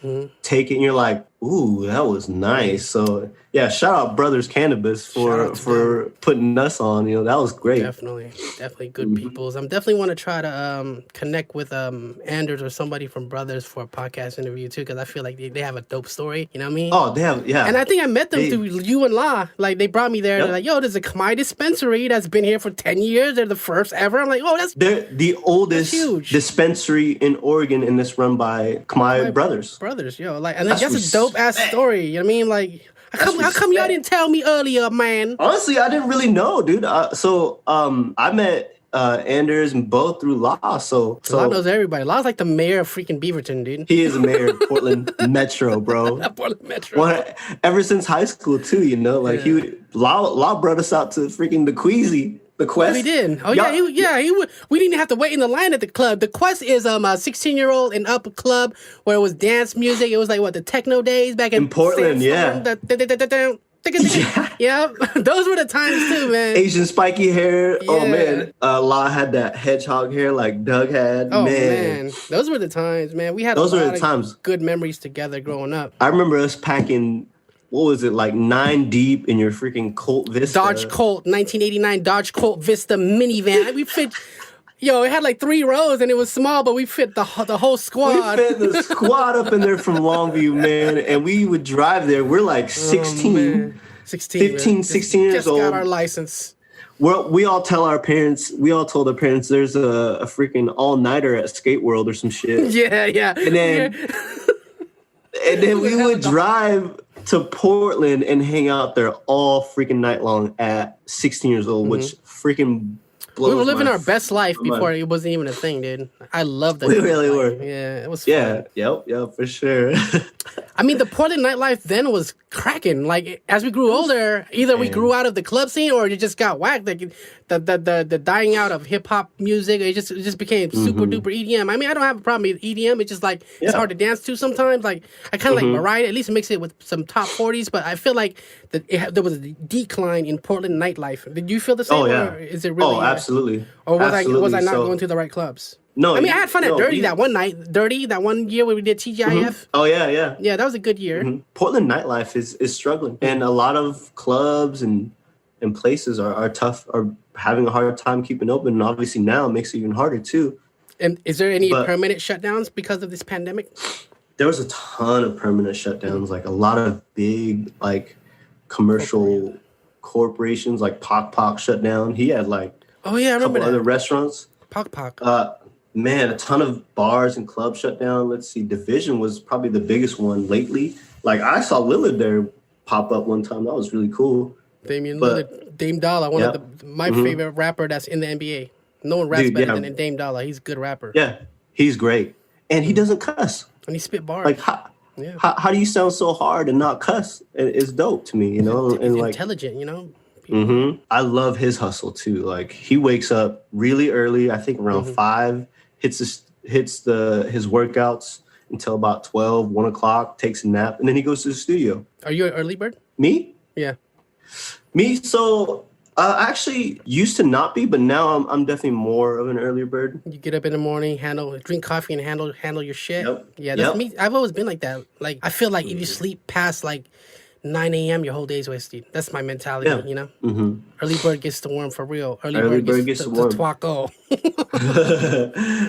take it and you're like, ooh, that was nice. So yeah, shout out Brothers Cannabis for putting us on. That was great. Definitely good peoples. I'm definitely want to try to connect with Anders or somebody from Brothers for a podcast interview too, because I feel like they have a dope story. You know what I mean? Oh, they have, yeah. And I think I met them through you and La. Like they brought me there. Yep. They're like, yo, there's a Khmer dispensary that's been here for 10 years. They're the first ever. I'm like, oh, they're the oldest dispensary in Oregon, and it's run by Khmer brothers. Brothers, and that's a dope ass story. You know what I mean? Like, how come y'all didn't tell me earlier, man? Honestly, I didn't really know, dude. I met Anders and both through Law. So Law knows everybody. Law's like the mayor of freaking Beaverton, dude. He is the mayor of Portland Metro, bro. Portland Metro. Ever since high school too, Law brought us out to freaking the Queasy. The Quest? We did. Oh, we didn't have to wait in the line at the club. The Quest is a 16-year-old and up club where it was dance music. It was like, the techno days back in Portland, yeah. Yeah, those were the times too, man. Asian spiky hair. Yeah. Oh, man. La had that hedgehog hair like Doug had. Oh, man. Those were the times, man. We had a lot of good memories together growing up. I remember us packing... What was it, like 9 deep in your freaking Colt Vista? Dodge Colt, 1989 Dodge Colt Vista minivan. We fit, it had like 3 rows and it was small, but we fit the whole squad. We fit the squad up in there from Longview, man. And we would drive there. We're like 16, 15, 16 years old. Just got our license. We all told our parents there's a freaking all-nighter at Skate World or some shit. Yeah. And then we would drive to Portland and hang out there all freaking night long at 16 years old, which freaking blows. We were living our best life before it wasn't even a thing, dude. I loved it. We really were. Yeah, it was fun. Yep, for sure. I mean, the Portland nightlife then was cracking. Like, as we grew older, either we grew out of the club scene or you just got whacked. Like, the dying out of hip-hop music, it just became super-duper EDM. I mean, I don't have a problem with EDM. It's just, like, it's hard to dance to sometimes. Like, I kind of like Mariah, at least mix it with some top 40s, but I feel like there was a decline in Portland nightlife. Did you feel the same? Oh, yeah. Or is it really? Oh, absolutely. Or was I not going to the right clubs? No, I mean, I had fun at Dirty that one night. Dirty, that one year where we did TGIF. Oh, yeah. Yeah, that was a good year. Portland nightlife is struggling. And a lot of clubs and places are tough, are having a hard time keeping open. And obviously now it makes it even harder, too. And is there any permanent shutdowns because of this pandemic? There was a ton of permanent shutdowns, like a lot of big, like, commercial corporations, like Poc shut down. He had, like, I remember a couple that. other restaurants. Poc. Man, a ton of bars and clubs shut down. Let's see, Division was probably the biggest one lately. Like I saw Lillard there pop up one time. That was really cool. Damian But Lillard, Dame Dollar, one of my favorite rapper that's in the NBA. No one raps better than Dame Dollar. He's a good rapper. Yeah, he's great, and he doesn't cuss. And he spit bars. Like how do you sound so hard and not cuss? It's dope to me, you know. He's and like intelligent, you know. I love his hustle too. Like he wakes up really early. I think around 5, hits his workouts until about 12, 1 o'clock. Takes a nap, and then he goes to the studio. Are you an early bird? Me? Yeah. Me, so I actually used to not be, but now I'm definitely more of an early bird. You get up in the morning, drink coffee, and handle your shit. Yep. Yeah, that's me. I've always been like that. Like I feel like if you sleep past like 9 a.m., your whole day's wasted. That's my mentality, you know? Early bird gets the worm for real. Early bird gets the twaco.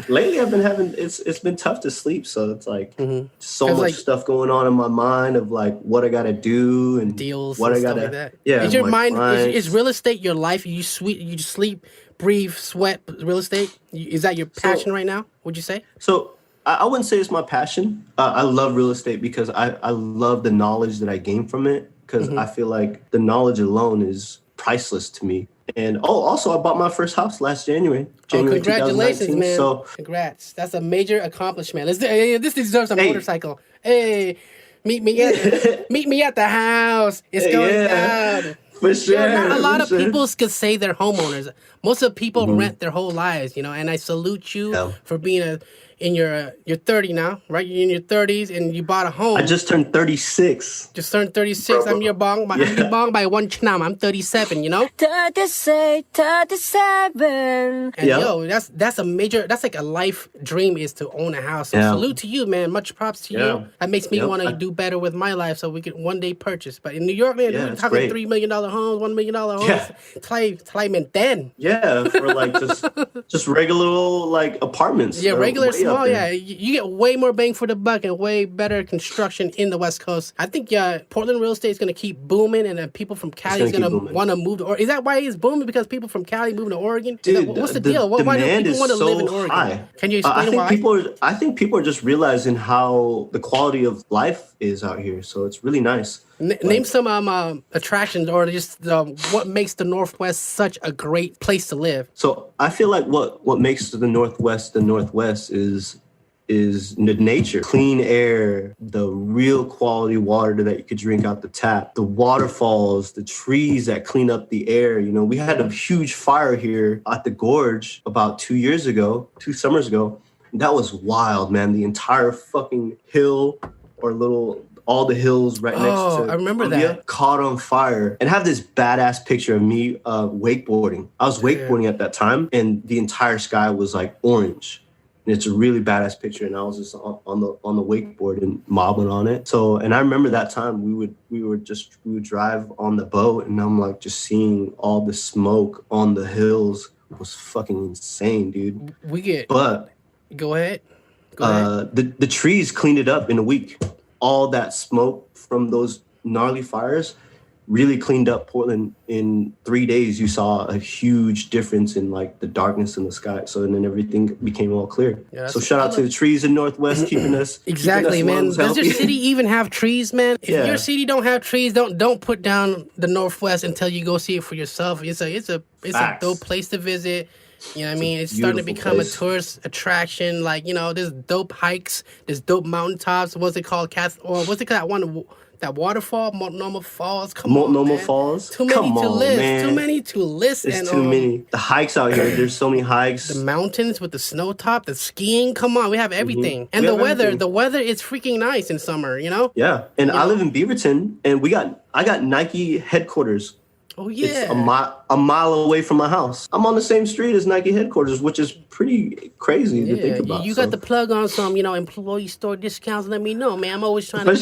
Lately, I've been having, it's been tough to sleep, so it's like so much stuff going on in my mind of like what I got to do and deals what and I got stuff to, like that. Yeah. Is your mind, is real estate your life? You sleep, breathe, sweat real estate? Is that your passion right now, would you say? So, I wouldn't say it's my passion. I love real estate because I love the knowledge that I gain from it because I feel like the knowledge alone is priceless to me. And also I bought my first house last January congratulations, 2019. man. So congrats. That's a major accomplishment. This deserves a motorcycle. Hey, meet me at the house. It's going down. For sure. Not a lot of people could say they're homeowners. Most of the people rent their whole lives, you know, and I salute you for being you're 30 now, right? You're in your 30s and you bought a home. I just turned 36. Just turned 36. Bro. I'm your bong by one chnam. I'm 37, you know? 37. And yo, that's a major, that's like a life dream is to own a house. So salute to you, man. Much props to you. That makes me want to do better with my life so we could one day purchase. But in New York, man, we're talking $3 million homes, $1 million homes. Try maintain. Yeah, for like just regular like apartments. Yeah, regular small. Oh yeah, you get way more bang for the buck and way better construction in the West Coast. I think Portland real estate is going to keep booming, and then people from Cali is going to want to move to Oregon. Is that why it's booming? Because people from Cali moving to Oregon? Dude, what's the deal? Why do people want to live in Oregon? High. Can you explain why? I think people are just realizing how the quality of life is out here. So it's really nice. Name some attractions or just what makes the Northwest such a great place to live. So I feel like what makes the Northwest is the nature, clean air, the real quality water that you could drink out the tap, the waterfalls, the trees that clean up the air. You know, we had a huge fire here at the gorge about 2 summers ago. And that was wild, man. The entire fucking hill all the hills right next to I remember Columbia that. Caught on fire. And I have this badass picture of me wakeboarding. I was wakeboarding at that time, and the entire sky was like orange. And it's a really badass picture, and I was just on the wakeboard and mobbing on it. So, and I remember that time we would drive on the boat, and I'm like just seeing all the smoke on the hills. It was fucking insane, dude. Go ahead. The trees cleaned it up in a week. All that smoke from those gnarly fires really cleaned up Portland in 3 days. You saw a huge difference in like the darkness in the sky. So and then everything became all clear. Yeah, so shout out to the trees in Northwest keeping us exactly, man. Does your city even have trees, man? If your city don't have trees, don't put down the Northwest until you go see it for yourself. It's a dope place to visit. You know what I mean? It's starting to become a tourist attraction. Like, you know, there's dope hikes, there's dope mountaintops. What's it called? What's it called? That one, that waterfall, Multnomah Falls. Multnomah Falls. Too many to list. Man. Too many to list. It's too many. The hikes out here. There's so many hikes. The mountains with the snow top, the skiing. Come on, we have everything. And the weather. Everything. The weather is freaking nice in summer. You know. Yeah, and I live in Beaverton, and I got Nike headquarters. Oh yeah, it's a mile away from my house. I'm on the same street as Nike headquarters, which is pretty crazy to think about. You got the plug on some, employee store discounts. Let me know, man. I'm always trying to get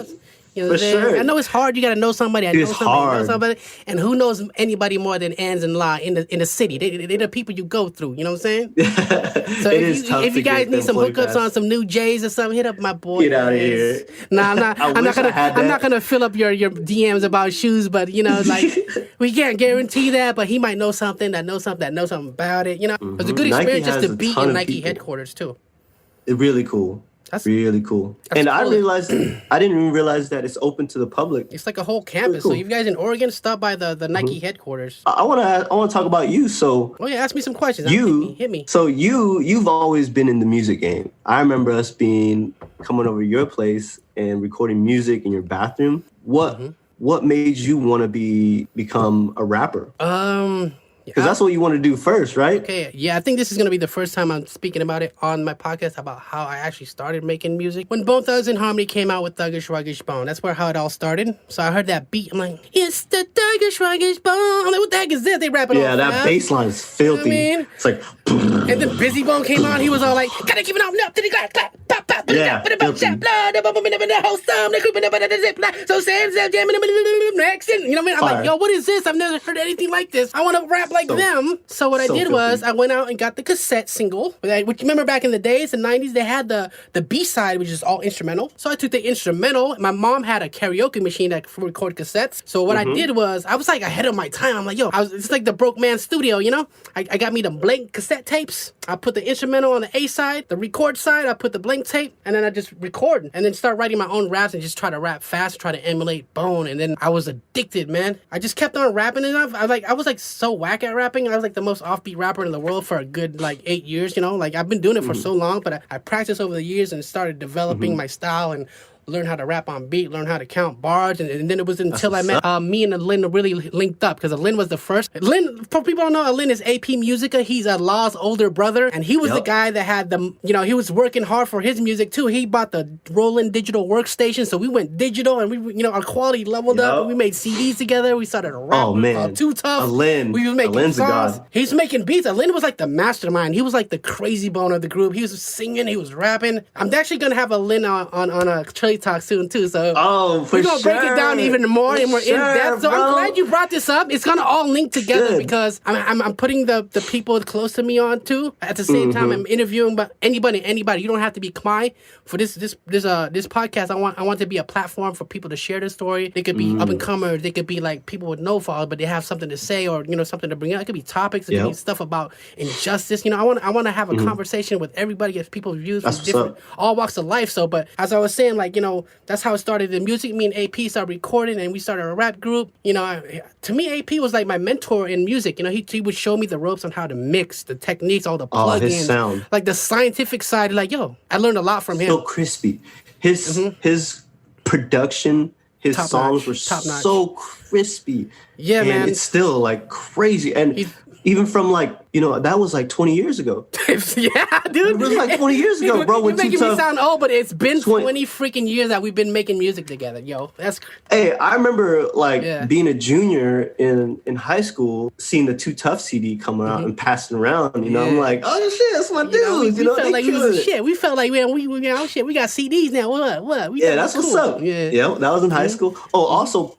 some You know For sure. I know it's hard. You got to know somebody. It's hard. And who knows anybody more than Ans and La in the city? They're the people you go through. You know what I'm saying? So if you guys need some hookups on some new J's or something, hit up my boy. Get out of here. Nah, I'm not gonna fill up your DMs about shoes, but we can't guarantee that. But he might know something that knows something about it. It's a good experience just to be in Nike headquarters too. It's really cool. That's really cool. And cool. I didn't even realize that it's open to the public. It's like a whole campus. Cool. So if you guys in Oregon, stop by the Nike headquarters. I want to talk about you. So Oh yeah, ask me some questions. Hit me. So you've always been in the music game. I remember us coming over to your place and recording music in your bathroom. What made you want to become a rapper? Because that's what you want to do first, right? Okay, yeah, I think this is going to be the first time I'm speaking about it on my podcast about how I actually started making music. When Bone Thugs and Harmony came out with Thuggish Ruggish Bone, that's how it all started. So I heard that beat, I'm like, it's the Thuggish Ruggish Bone. I'm like, what the heck is this? They rapping all that fast. bass line is filthy. You know what I mean? It's like... And then Busy Bone came on, he was all like, gotta keep it on up to the clap, clap, pop, pop, Yeah, the whole song, they're creeping up under the zip line. So Sam, jamming next, you know what I mean? I'm like, yo, what is this? I've never heard anything like this. I want to rap like them. So what I did was I went out and got the cassette single. Which remember back in the days, the 90s, they had the B-side, which is all instrumental. So I took the instrumental. My mom had a karaoke machine that could record cassettes. So what I did was, I was like ahead of my time. I'm like, yo, it's like the broke man studio, you know? I got me the blank cassette tapes. I put the instrumental on the A side, the record side, I put the blank tape, and then I just record and then start writing my own raps and just try to rap fast, try to emulate Bone. And then I was addicted, man. I just kept on rapping enough. I was like so whack at rapping. I was like the most offbeat rapper in the world for a good like 8 years, you know? Like I've been doing it for so long, but I practiced over the years and started developing my style and learn how to rap on beat, learn how to count bars, and then it was until I met me and Lynn really linked up, because Lynn was the first. Lynn, for people who don't know, Lynn is AP Musica. He's Law's older brother, and he was the guy that had he was working hard for his music too. He bought the Roland digital workstation, so we went digital, and we, our quality leveled up, and we made CDs together. We started rapping. Oh man, Too Tough. Lynn. We was making Lynn's songs. a god. He's making beats. Lynn was like the mastermind. He was like the crazy bone of the group. He was singing, he was rapping. I'm actually gonna have a Lynn on a Chluy talk soon too. So we're gonna break it down even more and more in depth. So bro. I'm glad you brought this up. It's gonna all link together because I'm putting the people close to me on too. At the same time, I'm interviewing but anybody. You don't have to be Khmer for this podcast. I want to be a platform for people to share their story. They could be up and comers. They could be like people with no followers, but they have something to say or something to bring up. It could be topics. It could be stuff about injustice. I want to have a conversation with everybody, get people's views from different all walks of life. So, but as I was saying, like that's how it started. The music, me and AP started recording, and we started a rap group. To me, AP was like my mentor in music. He would show me the ropes on how to mix, the techniques, all the plugins, his sound, like the scientific side. Like, I learned a lot from him. So crispy. His production, his Top songs notch. were Top notch. so crispy. Yeah, and man. It's still like crazy. And even from like, that was like 20 years ago. Yeah, dude. It was like 20 years ago, bro. You're making me sound old, but it's been 20 freaking years that we've been making music together. Yo, that's... Hey, I remember like being a junior in high school, seeing the Too Tough CD coming out and passing around. I'm like, oh shit, that's my dude. We felt like we was shit. We felt like we got CDs now. What? That's what's up. Yeah, that was in high school. Oh, also,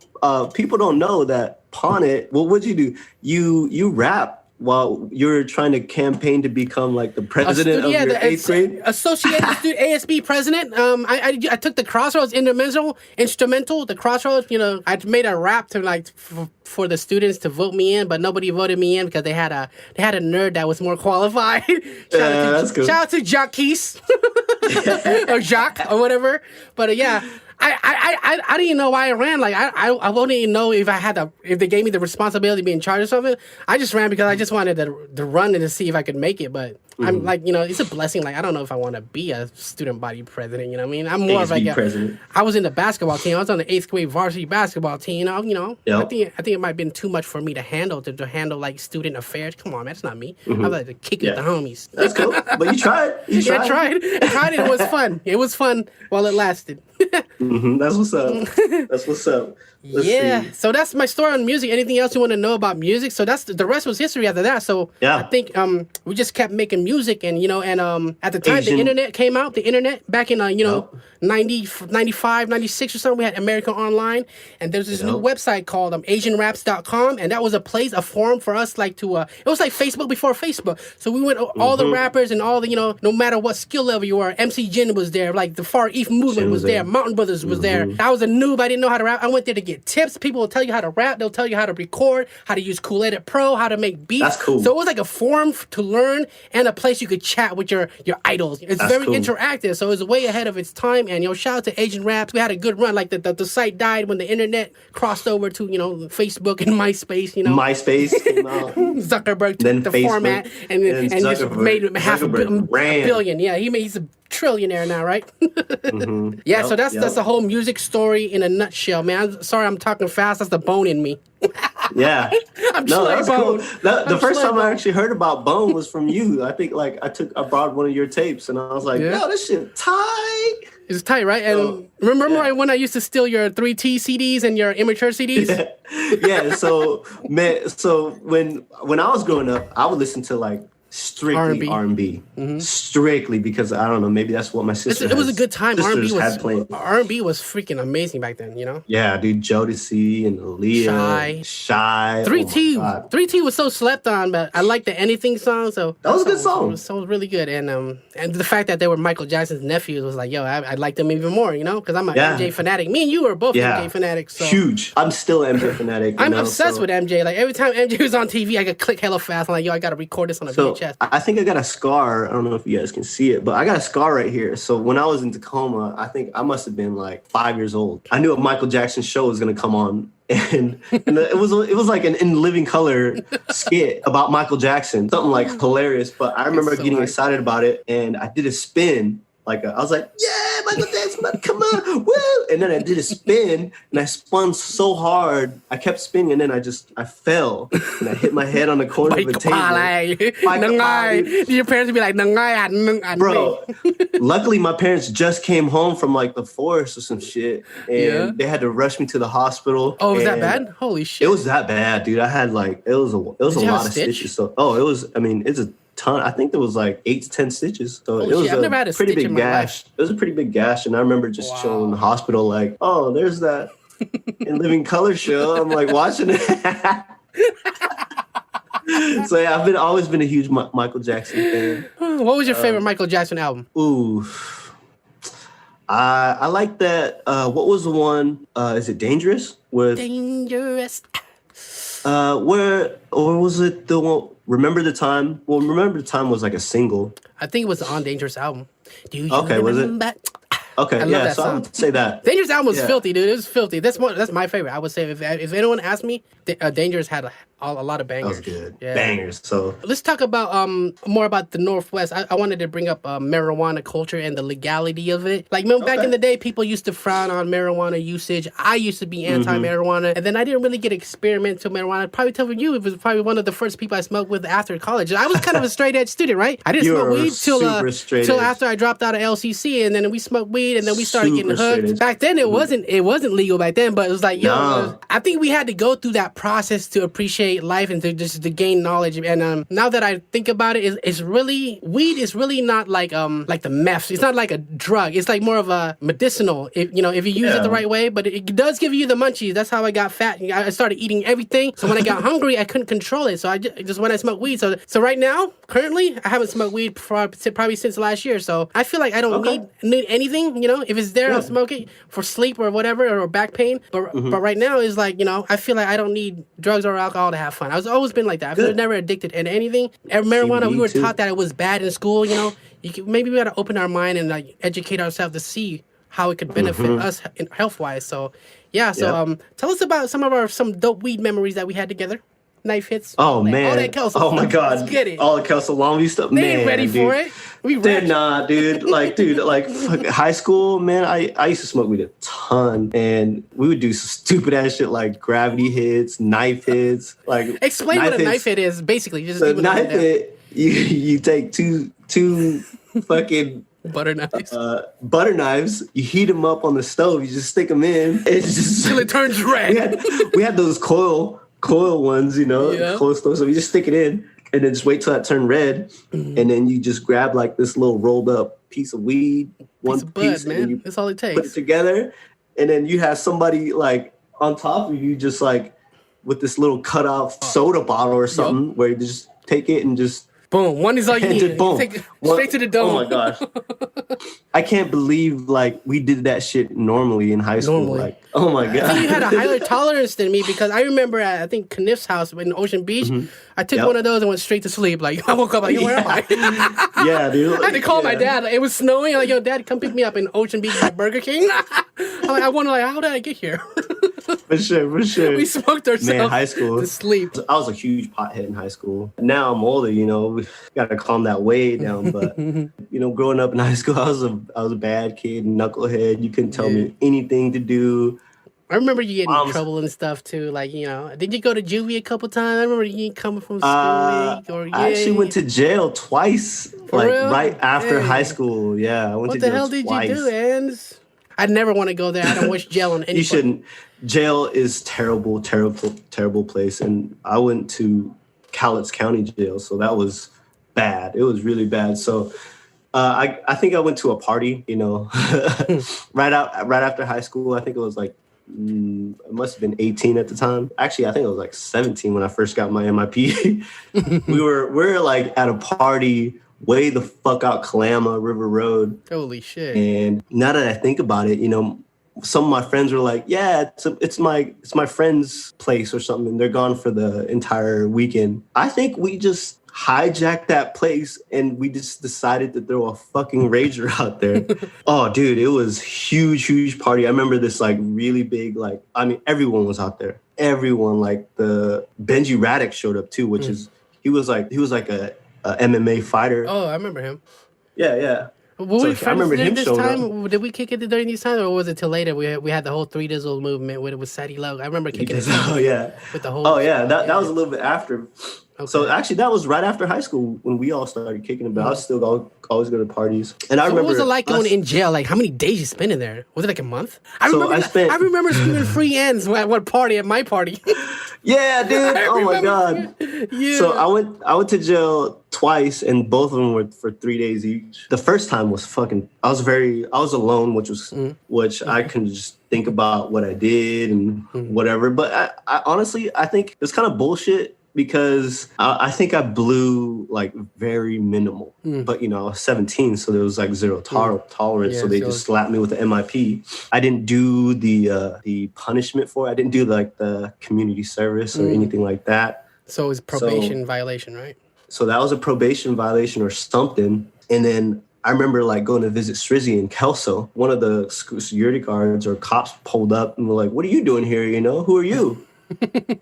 people don't know that Pawnit. Well, what'd you do? You rap while you're trying to campaign to become like the president of your 8th grade? Associated Student ASB president. I took the Crossroads instrumental. The Crossroads, I made a rap to like for the students to vote me in, but nobody voted me in because they had a nerd that was more qualified. That's cool. Shout out to Jacques or Jacques or whatever. But I didn't know why I ran. Like I wouldn't even know if they gave me the responsibility to be in charge of something. I just ran because I just wanted to run and to see if I could make it. But I'm like, it's a blessing. Like I don't know if I want to be a student body president. You know what I mean? I'm more of like president. I was in the basketball team. I was on the 8th grade varsity basketball team. I think it might have been too much for me to handle like student affairs. Come on, man, that's not me. I like to kick it with the homies. That's cool. But you tried. I tried it. It was fun. It was fun while it lasted. That's what's up. That's what's up. Let's see. So that's my story on music. Anything else you want to know about music? So that's the rest was history after that. So I think we just kept making music, and at the time the internet came out. The internet back in 90, 95, 96 or something, we had America Online, and there's this new website called AsianRaps.com, and that was a forum for us like to it was like Facebook before Facebook. So we went all the rappers and all the no matter what skill level you are. MC Jin was there, like the Far East movement was there. Mountain Brothers was there. I was a noob. I didn't know how to rap. I went there to get tips. People will tell you how to rap. They'll tell you how to record, how to use Cool Edit Pro, how to make beats. That's cool. So it was like a forum to learn and a place you could chat with your idols. It's That's very cool. interactive, so it's way ahead of its time. And shout out to Asian Raps. We had a good run. Like the site died when the internet crossed over to Facebook and MySpace. MySpace came out. Zuckerberg Then took the Facebook, format and just Zuckerberg- made half a Zuckerberg ran. billion. Yeah, he's a trillionaire now, right? Mm-hmm. Yeah, Yep, so that's yep. the whole music story in a nutshell, man. I'm sorry I'm talking fast. That's the bone in me. Yeah. I'm No, Chluy that's Bone. cool. The I'm first Chluy time I Bone. actually heard about Bone was from you. I think like I borrowed one of your tapes and I was like, Yeah. yo, this shit tight. It's tight, right? And remember yeah. when I used to steal your 3T CDs and your immature CDs? Yeah, so man, when I was growing up, I would listen to like strictly R&B. Strictly because I don't know, maybe that's what my sister It was a good time. R&B had playing. was freaking amazing back then, Yeah, dude, Jodeci and Aaliyah, Shy. 3T, Oh my God. 3T was so slept on, but I like the Anything song. So That was a good song. It was really good, and the fact that they were Michael Jackson's nephews was like, yo, I like them even more, because I'm an MJ fanatic. Me and you are both MJ fanatics. So. Huge. I'm still an MJ fanatic. I'm obsessed with MJ. Like every time MJ was on TV, I could click hella fast. I'm like, yo, I gotta record this on a VHS. I think I got a scar. I don't know if you guys can see it, but I got a scar right here. So when I was in Tacoma, I think I must have been like 5 years old. I knew a Michael Jackson show was going to come on. And it was like an In Living Color skit about Michael Jackson, something like hilarious. But I remember getting excited about it, and I did a spin. I was like, yeah, Michael Jackson, come on, woo! And then I did a spin, and I spun so hard, I kept spinning, and then I fell, and I hit my head on the corner of the table. Your parents would be like, Nangai. Bro, luckily my parents just came home from like the forest or some shit, and they had to rush me to the hospital. Oh, was that bad? Holy shit! It was that bad, dude. I had like it was a lot of stitches. So it's a ton. I think there was like 8 to 10 stitches. So it was I've never had a pretty stitch big in my gash. life. It was a pretty big gash, and I remember just chilling in the hospital, like, oh, there's that In Living Color show. I'm like watching it. So yeah, I've always been a huge Michael Jackson fan. What was your favorite Michael Jackson album? Ooh, I like that. What was the one? Is it Dangerous? Dangerous. Or was it the one? Remember the Time? Well, Remember the Time was like a single. I think it was on Dangerous album. Do you was it? remember? Okay, I love yeah, that so I song. would say that. Dangerous album was filthy, dude. It was filthy. That's my favorite. I would say if anyone asked me, Dangerous had a lot of bangers. That was good. Yeah. Bangers. So let's talk about more about the Northwest. I wanted to bring up marijuana culture and the legality of it. Like, back in the day, people used to frown on marijuana usage. I used to be anti-marijuana, and then I didn't really get experimental marijuana. I'd probably tell you, it was probably one of the first people I smoked with after college. I was kind of a straight edge student, right? I didn't smoke weed till after I dropped out of LCC, and then we smoked weed, and then we started getting hooked. Back then, it wasn't legal back then, but it was like, I think we had to go through that process to appreciate life and to gain knowledge. And now that I think about it, weed is really not like the meth. It's not like a drug. It's like more of a medicinal, if you use it the right way. But it does give you the munchies. That's how I got fat. I started eating everything. So when I got hungry, I couldn't control it. So I just when I smoked weed. So right now, currently, I haven't smoked weed probably since last year. So I feel like I don't need anything. If it's there, I'll smoke it for sleep or whatever, or back pain. But right now is like, I feel like I don't need drugs or alcohol to have fun. I've always been like that. I've never addicted to anything. Marijuana, we were taught that it was bad in school. Maybe we got to open our mind and like educate ourselves to see how it could benefit us health wise. So tell us about some dope weed memories that we had together. Knife hits. Oh man! All that Kelso. Oh my God! Let's get it. All the Kelso Longview stuff. They ain't ready for it. They're not, dude. Like high school, man. I used to smoke weed a ton, and we would do some stupid ass shit like gravity hits, knife hits. Like explain what a knife hit is. Basically, just a knife hit. You take two fucking butter knives. Butter knives. You heat them up on the stove. You just stick them in. It's just till it turns red. We had those coil ones, coil stove. So you just stick it in and then just wait till that turn red. And then you just grab like this little rolled up piece of weed, piece, man. And you that's all it takes. put it together. And then you have somebody like on top of you, just like with this little cut off soda bottle or something where you just take it and just Boom. One is all you And need. just boom. Straight to the dome. Oh my gosh. I can't believe like we did that shit normally in high school. Normally. Like, oh my god. I think you had a higher tolerance than me because I remember at, I think, Kniff's house in Ocean Beach, I took one of those and went straight to sleep. Like, I woke up like, where am I? Yeah, dude. I had to call my dad. Like, it was snowing. Like, yo, Dad, come pick me up in Ocean Beach at Burger King. I'm like, I wonder, like, how did I get here? For sure. We smoked ourselves Man, high school. to sleep. I was a huge pothead in high school. Now I'm older, you know, we got to calm that way down. But, you know, growing up in high school, I was a bad kid, knucklehead. You couldn't tell me anything to do. I remember you getting in trouble and stuff too. Like, you know, did you go to juvie a couple times? I remember you coming from school. I actually went to jail twice, like real? right after high school. Yeah, I went to jail twice. What the hell did you do, Ans? I'd never want to go there. I don't wish jail on anybody. You shouldn't. Jail is terrible place. And I went to Cowlitz County Jail, so that was bad. It was really bad. So I think I went to a party, you know, right after high school. I think it was like, it must have been 18 at the time. Actually, I think it was like 17 when I first got my MIP. we were like at a party way the fuck out Kalama River Road. Holy shit. And now that I think about it, you know, some of my friends were like, yeah, it's my friend's place or something. And they're gone for the entire weekend. I think we just hijacked that place and we just decided to throw a fucking rager out there. Oh, dude, it was huge party. I remember this like really big, like, I mean, everyone was out there. Everyone, like the Benji Raddick showed up too, which is, he was like a MMA fighter. Oh, I remember him. Yeah. Were So I remember him this showing time? Did we kick it during these times, or was it till later? We had the whole Three Dizzle movement with it was Sadie Low. I remember kicking it. Oh yeah. With the whole. Oh yeah, that was a little bit after. Okay. So actually, that was right after high school when we all started kicking it. But I was still always go to parties. And I remember. What was it like going in jail? Like how many days you spent in there? Was it like a month? I I remember screaming free ends at one party at my party. Yeah, dude. Oh my god. Yeah. So I went to jail twice, and both of them were for 3 days each. The first time was fucking. I was alone, which I can just think about what I did and whatever. But I honestly, I think it's kind of bullshit. Because I think I blew like very minimal, but you know I was 17, so there was like zero tolerance. Yeah, so they just slapped me with the MIP. I didn't do the punishment for it. I didn't do like the community service or anything like that. So it was probation violation, right? So that was a probation violation or something. And then I remember like going to visit Strizzy in Kelso. One of the security guards or cops pulled up and were like, "What are you doing here? You know, who are you?"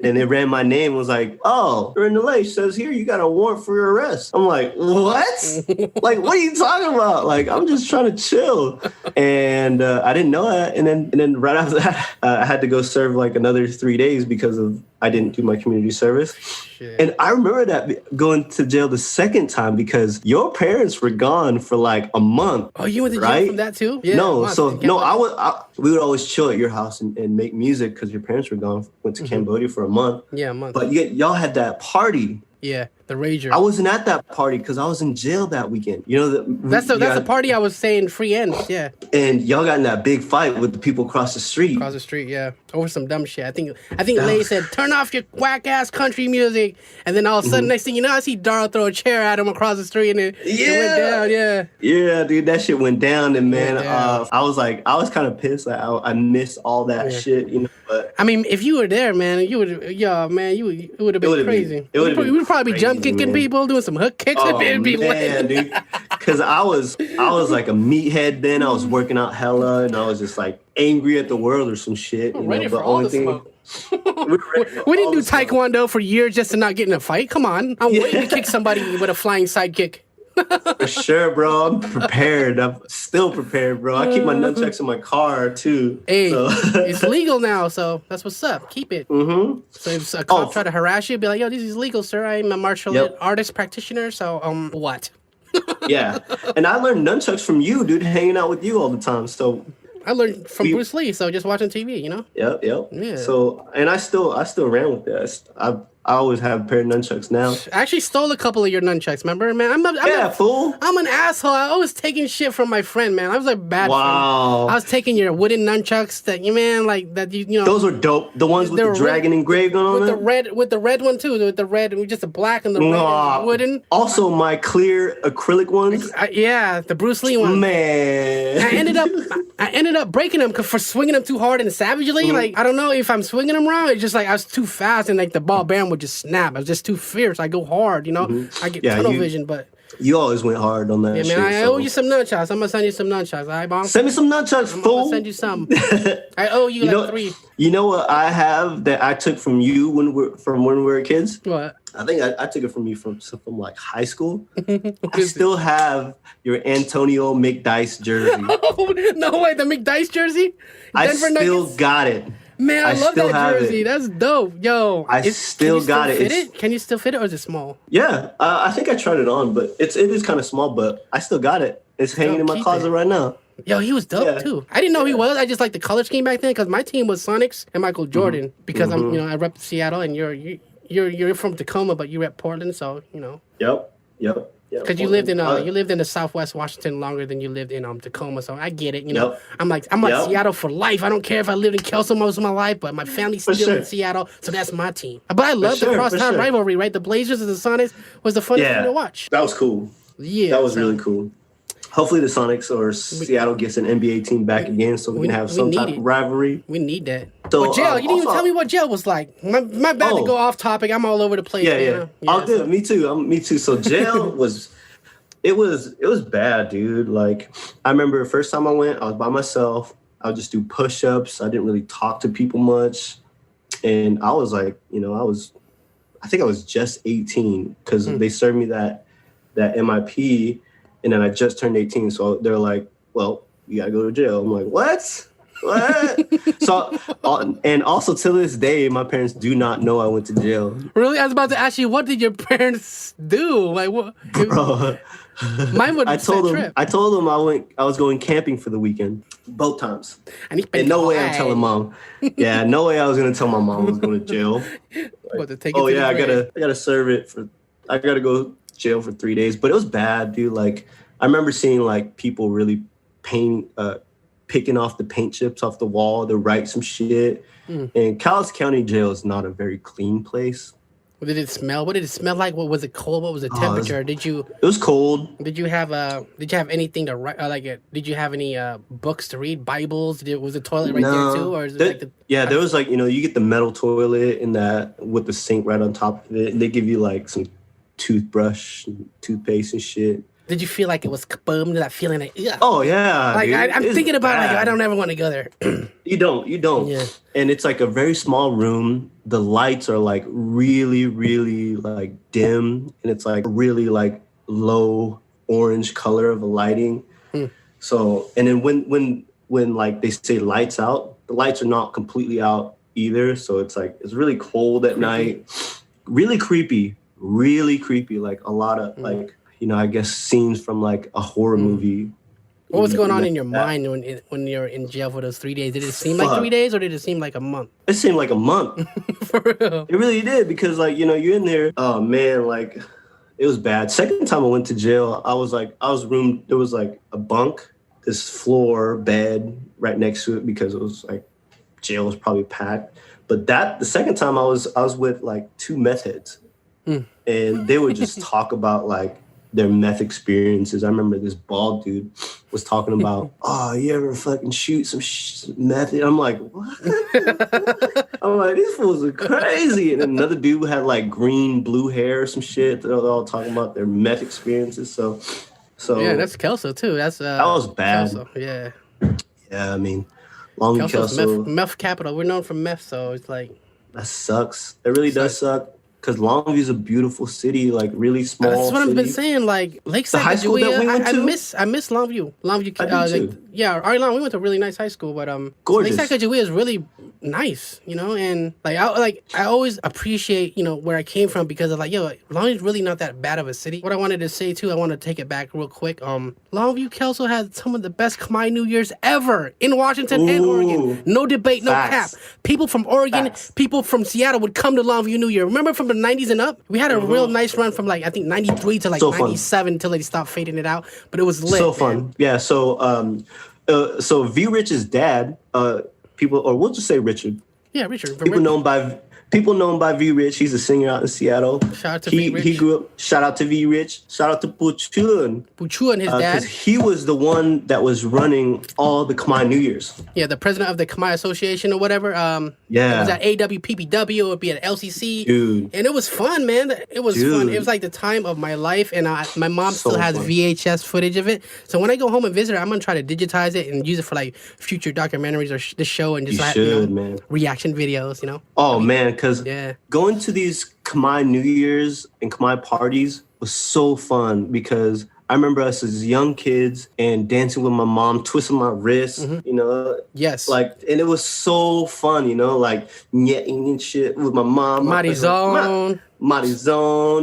And they ran my name and was like, "Oh, Narinden Lay says here you got a warrant for your arrest." I'm like, "What? Like, what are you talking about? Like, I'm just trying to chill." And I didn't know that. And then right after that, I had to go serve like another 3 days because I didn't do my community service. Shit. And I remember that going to jail the second time because your parents were gone for like a month. Oh, you went to jail right? from that too? Yeah. We would always chill at your house and make music because your parents were gone. Went to Cambodia for a month. Yeah, a month. But y'all had that party. Yeah, the Rager. I wasn't at that party because I was in jail that weekend. You know that's the party I was saying free ends. Yeah. And y'all got in that big fight with the people across the street. Across the street, yeah, over some dumb shit. I think Lay said, "Turn off your whack ass country music," and then all of a sudden, next thing you know, I see Dara throw a chair at him across the street, and it went down. Yeah. Yeah, dude, that shit went down, and man, I was kind of pissed. Like I missed all that shit, you know. But I mean, if you were there, man, it would have been crazy. You would probably be jump kicking people, doing some hook kicks. It'd be lit, dude. Because I was like a meathead then. I was working out hella, and I was just like angry at the world or some shit. You ready know, for the all only the thing. smoke. We didn't do Taekwondo for years just to not get in a fight. Come on, I'm waiting to kick somebody with a flying sidekick. For sure, bro. I'm prepared. I'm still prepared, bro. I keep my nunchucks in my car too. Hey, it's legal now, so that's what's up. Keep it. Mm-hmm. So if a cop try to harass you, be like, "Yo, this is legal, sir. I'm a martial artist practitioner. So, what?" Yeah, and I learned nunchucks from you, dude. Hanging out with you all the time. So I learned from Bruce Lee. So just watching TV, you know. Yep. Yeah. So, and I still ran with this. I always have a pair of nunchucks now. I actually stole a couple of your nunchucks, remember, man? Fool. I'm an asshole. I always taking shit from my friend, man. I was a bad friend. Wow. I was taking your wooden nunchucks that you, man, like that you know. Those were dope. The ones with the dragon engraved on them. With the red one too. With the red, just the black and the red and wooden. Also, my clear acrylic ones. Yeah, the Bruce Lee one. Man, I ended up breaking them for swinging them too hard and savagely. Like I don't know if I'm swinging them wrong. It's just like I was too fast and like the ball bearing would just snap. I was just too fierce. I go hard, you know. I get tunnel vision, but you always went hard on that. Yeah, man. I owe you some nunchucks. I'm gonna send you some nunchucks. All right, Bob? Send me some nunchucks, fool. I'm gonna send you some. I owe you, like 3. You know what I have that I took from you when we were kids? What? I think I took it from you from like high school. I still have your Antonio McDice jersey. Oh, no way, the McDice jersey? I still got it. Man, I love that jersey. That's dope. Yo. I still got it. Can you still fit it or is it small? Yeah. I think I tried it on, but it is kind of small, but I still got it. It's hanging in my closet right now. Yo, he was dope too. I didn't know he was. I just liked the color scheme back then because my team was Sonics and Michael Jordan because I rep Seattle and you're from Tacoma, but you rep Portland, so you know. Yep. Because you lived in the Southwest Washington longer than you lived in Tacoma, so I get it. You know, I'm like Seattle for life. I don't care if I lived in Kelso most of my life, but my family's still in Seattle, so that's my team. But I love the crosstown rivalry, right? The Blazers and the Sonics was the funnest thing to watch. That was cool. Yeah, that was really cool. Hopefully the Sonics or Seattle gets an NBA team back again so we can have some type of rivalry. We need that. So, but jail, you didn't even tell me what jail was like. My bad to go off topic. I'm all over the place. Yeah. All good. Me too. So jail was bad, dude. Like I remember the first time I went, I was by myself. I would just do push-ups. I didn't really talk to people much. And I was like, I think I was just 18 because they served me that MIP. And then I just turned 18, so they're like, well, you got to go to jail. I'm like, what? So, and also to this day, my parents do not know I went to jail. Really? I was about to ask you, what did your parents do? Like, what? Bro. Mine would. I told them I was going camping for the weekend, both times. And no way I'm telling mom. Yeah, no way I was going to tell my mom I was going to jail. I gotta serve it I gotta go jail for 3 days, but it was bad, dude. Like I remember seeing like people really picking off the paint chips off the wall to write some shit. And Cowles County Jail is not a very clean place. What did it smell? What did it smell like? What was it cold? What was the temperature? It was cold. Did you have anything to write? Did you have any books to read? Bibles? Was the toilet right there too, or is it there was like you get the metal toilet in that with the sink right on top of it. They give you like some toothbrush, and toothpaste, and shit. Did you feel like it was kaboom? That feeling like, yeah. Oh yeah. Like I'm thinking about like I don't ever want to go there. You don't. Yeah. And it's like a very small room. The lights are like really, really like dim, and it's like really like low orange color of the lighting. So and then when like they say lights out, the lights are not completely out either. So it's like it's really cold at night, really creepy. Like a lot of like I guess scenes from like a horror movie. What was going on in your mind when you're in jail for those 3 days? Did it seem like 3 days or did it seem like a month? It seemed like a month. For real. It really did because like you're in there. Oh man, like it was bad. Second time I went to jail, there was like a bunk, this floor bed right next to it because it was like jail was probably packed. But the second time I was with like 2 meth heads. And they would just talk about like their meth experiences. I remember this bald dude was talking about, oh, you ever fucking shoot some meth? And I'm like, what? I'm like, these fools are crazy. And another dude had like green, blue hair or some shit. They're all talking about their meth experiences. So yeah, that's Kelso too. That was bad. Kelso, yeah. Yeah, I mean, Longview-Kelso. Meth capital. We're known for meth, so it's like that sucks. It really does suck. Because Longview's a beautiful city, like really small. That's what I've been saying. Like Lakeside, the high school that we went to. I miss Longview. Yeah, Arlon, we went to a really nice high school, but Gorgeous. Lake Sacagawea is really nice, you know, and I always appreciate, you know, where I came from because of like, yo, Longview's really not that bad of a city. What I wanted to say too, I want to take it back real quick. Longview-Kelso had some of the best Khmer New Years ever in Washington and Oregon. No debate, no cap. People from Oregon, people from Seattle would come to Longview New Year. Remember from the 90s and up? We had a real nice run from like, I think 93 to like 97 until they stopped fading it out, but it was lit. So fun. Yeah, so V Rich's dad, people, or we'll just say Richard. Yeah, Richard. People know him by V Rich. He's a singer out in Seattle. Shout out to V Rich. He grew up. Shout out to V Rich. Shout out to Puchun. Puchun, his dad. Because he was the one that was running all the Khmer New Years. Yeah, the president of the Khmer Association or whatever. Yeah. It was at AWPPW. It would be at LCC. Dude. And it was fun, man. It was fun. It was like the time of my life. And my mom still has VHS footage of it. So when I go home and visit her, I'm going to try to digitize it and use it for like future documentaries or the show and just man. reaction videos, you know? Oh, man, because going to these Khmer New Year's and Khmer parties was so fun because I remember us as young kids and dancing with my mom, twisting my wrist, you know? Yes. Like, and it was so fun, you know? Like, nyetting and shit with my mom. Marizone.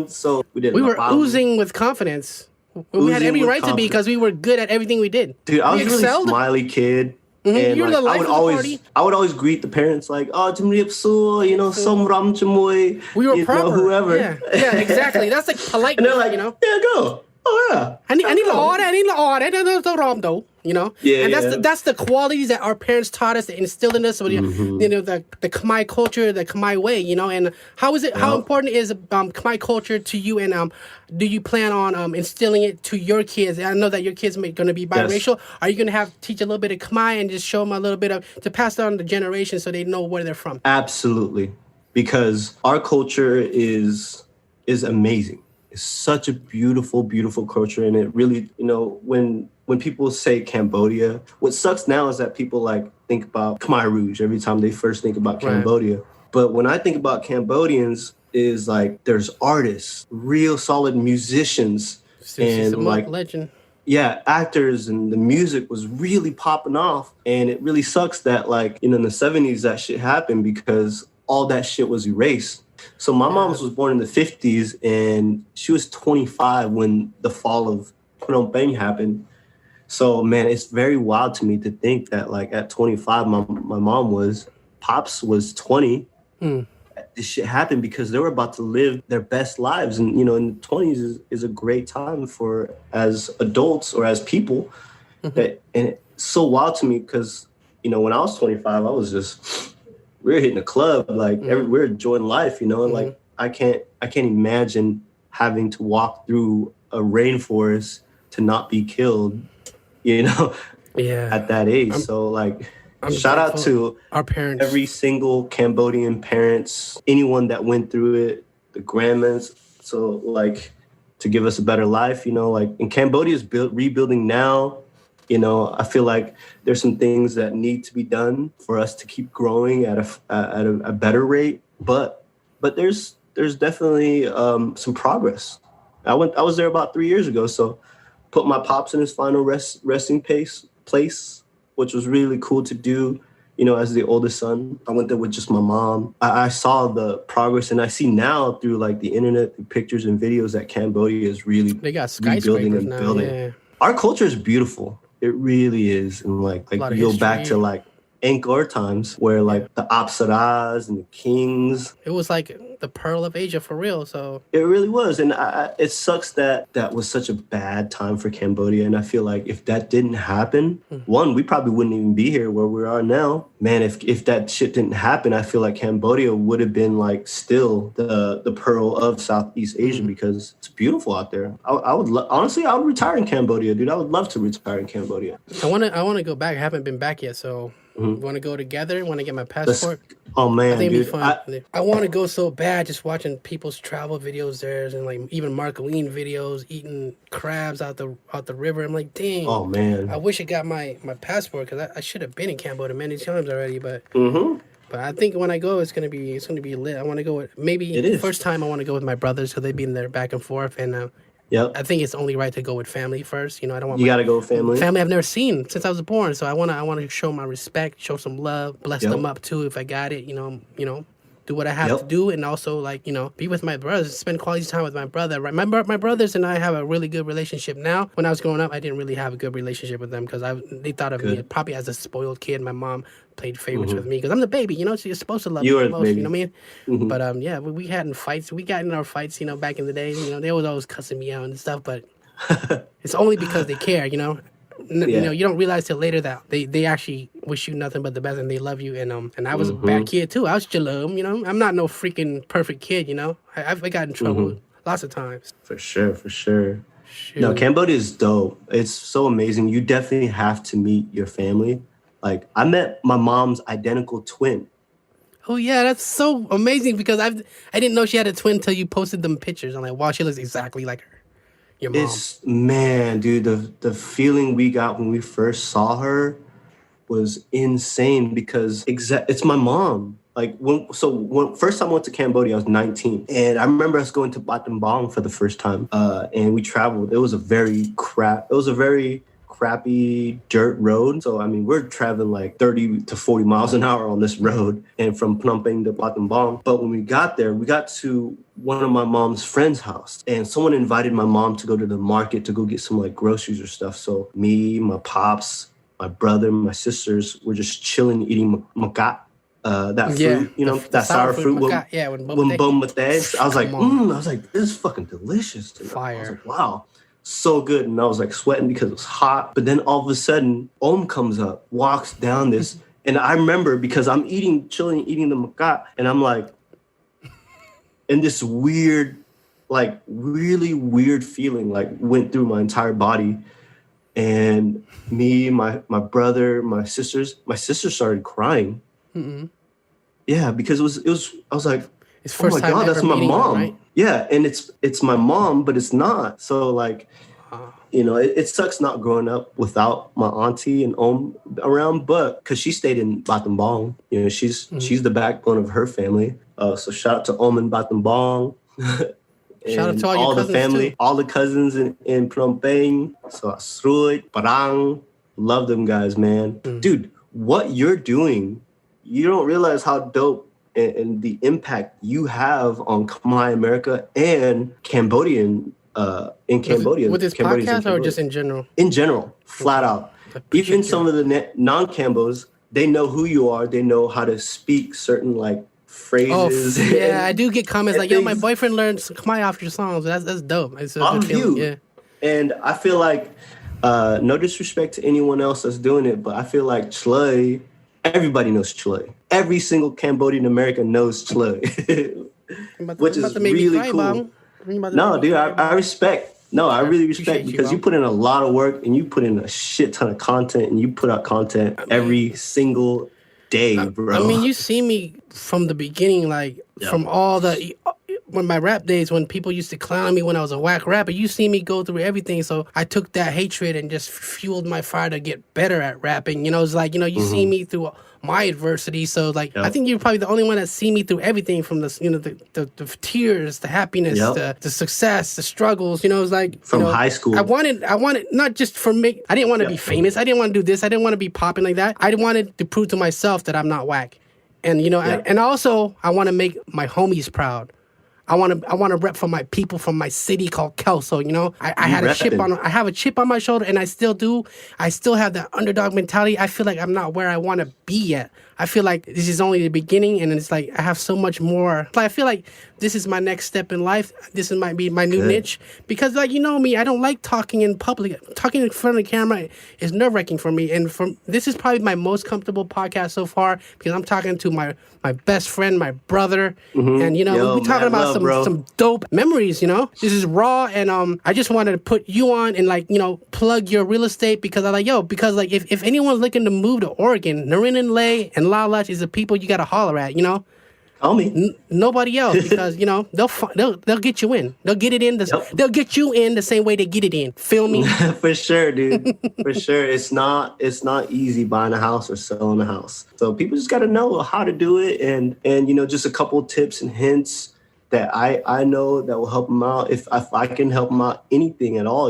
So we were oozing with confidence. We had every right to be because we were good at everything we did. Dude, I was a really smiley kid. And like, I would always greet the parents like, oh, you know, somram chamoy. We were proper. Whoever. Yeah, exactly. That's like polite. And they're like, you know? Yeah, go. Oh yeah. I need order, you know? Yeah. And that's the qualities that our parents taught us, that instilled in us, you know, the Khmer culture, the Khmer way, you know? And how important is Khmer culture to you, and do you plan on instilling it to your kids? I know that your kids are going to be biracial. Yes. Are you going to teach a little bit of Khmer and just show them a little bit to pass on the generation so they know where they're from? Absolutely. Because our culture is amazing. It's such a beautiful, beautiful culture. And it really, you know, when people say Cambodia, what sucks now is that people like think about Khmer Rouge every time they first think about Cambodia. But when I think about Cambodians, is like there's artists, real solid musicians, and like legend. Yeah, actors, and the music was really popping off. And it really sucks that like, you know, in the 70s that shit happened because all that shit was erased. So my mom was born in the 50s, and she was 25 when the fall of Phnom Penh happened. So, man, it's very wild to me to think that, like, at 25, my mom Pops was 20. This shit happened because they were about to live their best lives. And, you know, in the 20s is a great time for, as adults or as people. And it's so wild to me because, you know, when I was 25, I was just... we were hitting the club, like we were enjoying life, you know, and like I can't imagine having to walk through a rainforest to not be killed, you know, at that age. So like, shout out to our parents, every single Cambodian parents, anyone that went through it, the grandmas. So like, to give us a better life, you know, like, and Cambodia is rebuilding now. You know, I feel like there's some things that need to be done for us to keep growing at a better rate. But there's definitely some progress. I was there about 3 years ago, so put my pops in his final resting place, which was really cool to do. You know, as the oldest son, I went there with just my mom. I saw the progress, and I see now through like the internet, the pictures and videos that Cambodia is really rebuilding and building. Yeah. Our culture is beautiful. It really is. And like you go back to like Angkor times where like the Apsaras and the kings. It was like the pearl of Asia for real. So it really was. And it sucks that was such a bad time for Cambodia. And I feel like if that didn't happen, one, we probably wouldn't even be here where we are now. Man, if that shit didn't happen, I feel like Cambodia would have been like still the pearl of Southeast Asia because it's beautiful out there. I would honestly, I would retire in Cambodia, dude. I would love to retire in Cambodia. I want to go back. I haven't been back yet, so want to go together. Want to get my passport. Oh man, I think dude. It'd be fun. I want to go so bad. Just watching people's travel videos there, and like even Mark Lean videos, eating crabs out the river. I'm like, dang. Oh man. I wish I got my passport because I should have been in Cambodia many times already. But but I think when I go, it's gonna be lit. I want to go with maybe the first time I want to go with my brothers because they've been there back and forth, and Yep. I think it's only right to go with family first. I don't want You got to go with family. family I've never seen since I was born. So I wanna show my respect, show some love, bless Yep. them up too if I got it. Do what I have to Yep. do, and also be with my brothers, spend quality time with my brother. Right, my brothers and I have a really good relationship now. When I was growing up, I didn't really have a good relationship with them because they thought of me probably as a spoiled kid. My mom played favorites with me because I'm the baby, so you're supposed to love You me are the the most. baby. You know what I mean? But yeah, we had in fights. We got in our fights, back in the day. They was always cussing me out and stuff, but it's only because they care. Yeah. You don't realize till later that they actually wish you nothing but the best and they love you. And I was a bad kid too. I was Jalum, I'm not no freaking perfect kid, I've got in trouble lots of times. For sure. Shoot. No, Cambodia is dope. It's so amazing. You definitely have to meet your family. Like, I met my mom's identical twin. Oh yeah, that's so amazing because I didn't know she had a twin until you posted them pictures. I'm like, wow, she looks exactly like her. Your mom. Man, dude, the feeling we got when we first saw her was insane because it's my mom. Like when first time I went to Cambodia, I was 19, and I remember us going to Battambang for the first time, and we traveled. It was a very crappy dirt road. So, I mean, we're traveling like 30 to 40 miles an hour on this road and from Phnom Penh to Battambang. But when we got there, we got to one of my mom's friend's house and someone invited my mom to go to the market to go get some like groceries or stuff. So me, my pops, my brother, my sisters were just chilling, eating makat. That fruit, that sour fruit with bom mate. I was like, this is fucking delicious. Fire. I was like, wow. So good. And I was like sweating because it was hot. But then all of a sudden, comes up, walks down this. And I remember because I'm chilling, eating the makat. And I'm like, and this weird, like really weird feeling like went through my entire body. And me, my brother, my sister started crying. Mm-mm. Yeah, because it was, I was like, it's first oh my time God, that's my mom. Her, right? Yeah, and it's my mom, but it's not. So like, it sucks not growing up without my auntie and around, but because she stayed in Battambang, she's the backbone of her family. So shout out to and Battambang. Shout out to all your the family, too. all the cousins in Phnom Penh. So Chluy, Parang, love them guys, man. Dude, what you're doing, you don't realize how dope and the impact you have on Khmer America and Cambodian in Cambodia. With this podcast or just in general? In general, flat out. Even some of the non-Cambos, they know who you are. They know how to speak certain like phrases. Oh, yeah, I do get comments like, yo, my boyfriend learned Khmer off your songs. That's dope. It's a good feeling. Yeah. And I feel like, no disrespect to anyone else that's doing it, but I feel like Chluy, everybody knows Chluy. Every single Cambodian American knows Chluy, which is really cool. No, dude, I respect. No, I really respect because you put in a lot of work and you put in a shit ton of content and you put out content every single day, bro. I mean, you see me from the beginning, like from all the when my rap days, when people used to clown me when I was a whack rapper, you see me go through everything. So I took that hatred and just fueled my fire to get better at rapping. It's like, you see me through my adversity. So like, I think you're probably the only one that see me through everything from the tears, the happiness, the success, the struggles, it's like from high school. I wanted not just for me. I didn't want to be famous. I didn't want to do this. I didn't want to be popping like that. I wanted to prove to myself that I'm not whack. And, and also I want to make my homies proud. I want to rep for my people from my city called Kelso. I had I have a chip on my shoulder, and I still do. I still have that underdog mentality. I feel like I'm not where I want to be yet. I feel like this is only the beginning, and it's like I have so much more. I feel like this is my next step in life. This might be my new niche because, like, me, I don't like talking in public. Talking in front of the camera is nerve-wracking for me, and this is probably my most comfortable podcast so far because I'm talking to my best friend, my brother, and we're talking about some dope memories. This is raw, and I just wanted to put you on and plug your real estate because I'm like, if anyone's looking to move to Oregon, Narinden Lay and Lala is the people you gotta holler at. Call me. Nobody else because they'll get you in. They'll get it in. They'll get you in the same way they get it in. Feel me? For sure, dude. For sure. It's not easy buying a house or selling a house. So people just got to know how to do it and just a couple tips and hints. that I know that will help them out. If I can help them out anything at all,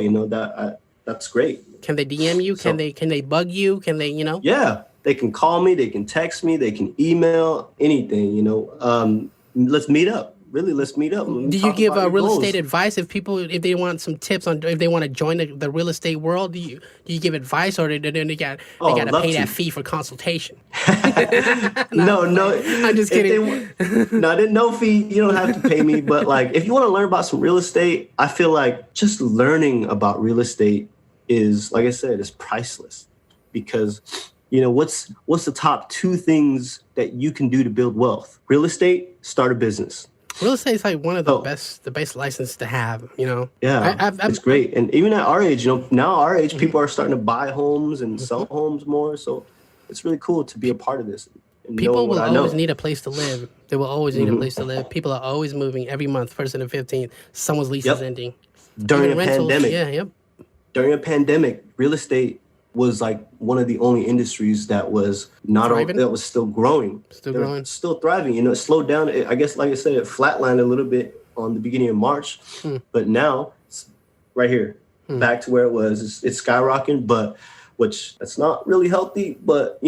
that's great. Can they DM you? So, Can they bug you? Can they, Yeah, they can call me, they can text me, they can email, anything, let's meet up. Really, let's meet up. Do you give real estate advice if they want some tips on if they want to join the real estate world? Do you give advice, or they got to pay that fee for consultation? No, I'm just kidding. No fee. You don't have to pay me. But like, if you want to learn about some real estate, I feel like just learning about real estate is, like I said, is priceless. Because what's the top 2 things that you can do to build wealth? Real estate, start a business. Real estate is like one of the best license to have, Yeah, it's great. And even at our age, now our age, people are starting to buy homes and sell homes more. So it's really cool to be a part of this. People will always need a place to live. They will always need a place to live. People are always moving every month, 1st and the 15th. Someone's lease is ending. During a pandemic. Yeah, yep. During a pandemic, real estate was like one of the only industries that was that was still growing. Still thriving. It slowed down. I guess, like I said, it flatlined a little bit on the beginning of March. But now it's right here, back to where it was. It's skyrocketing, which that's not really healthy, but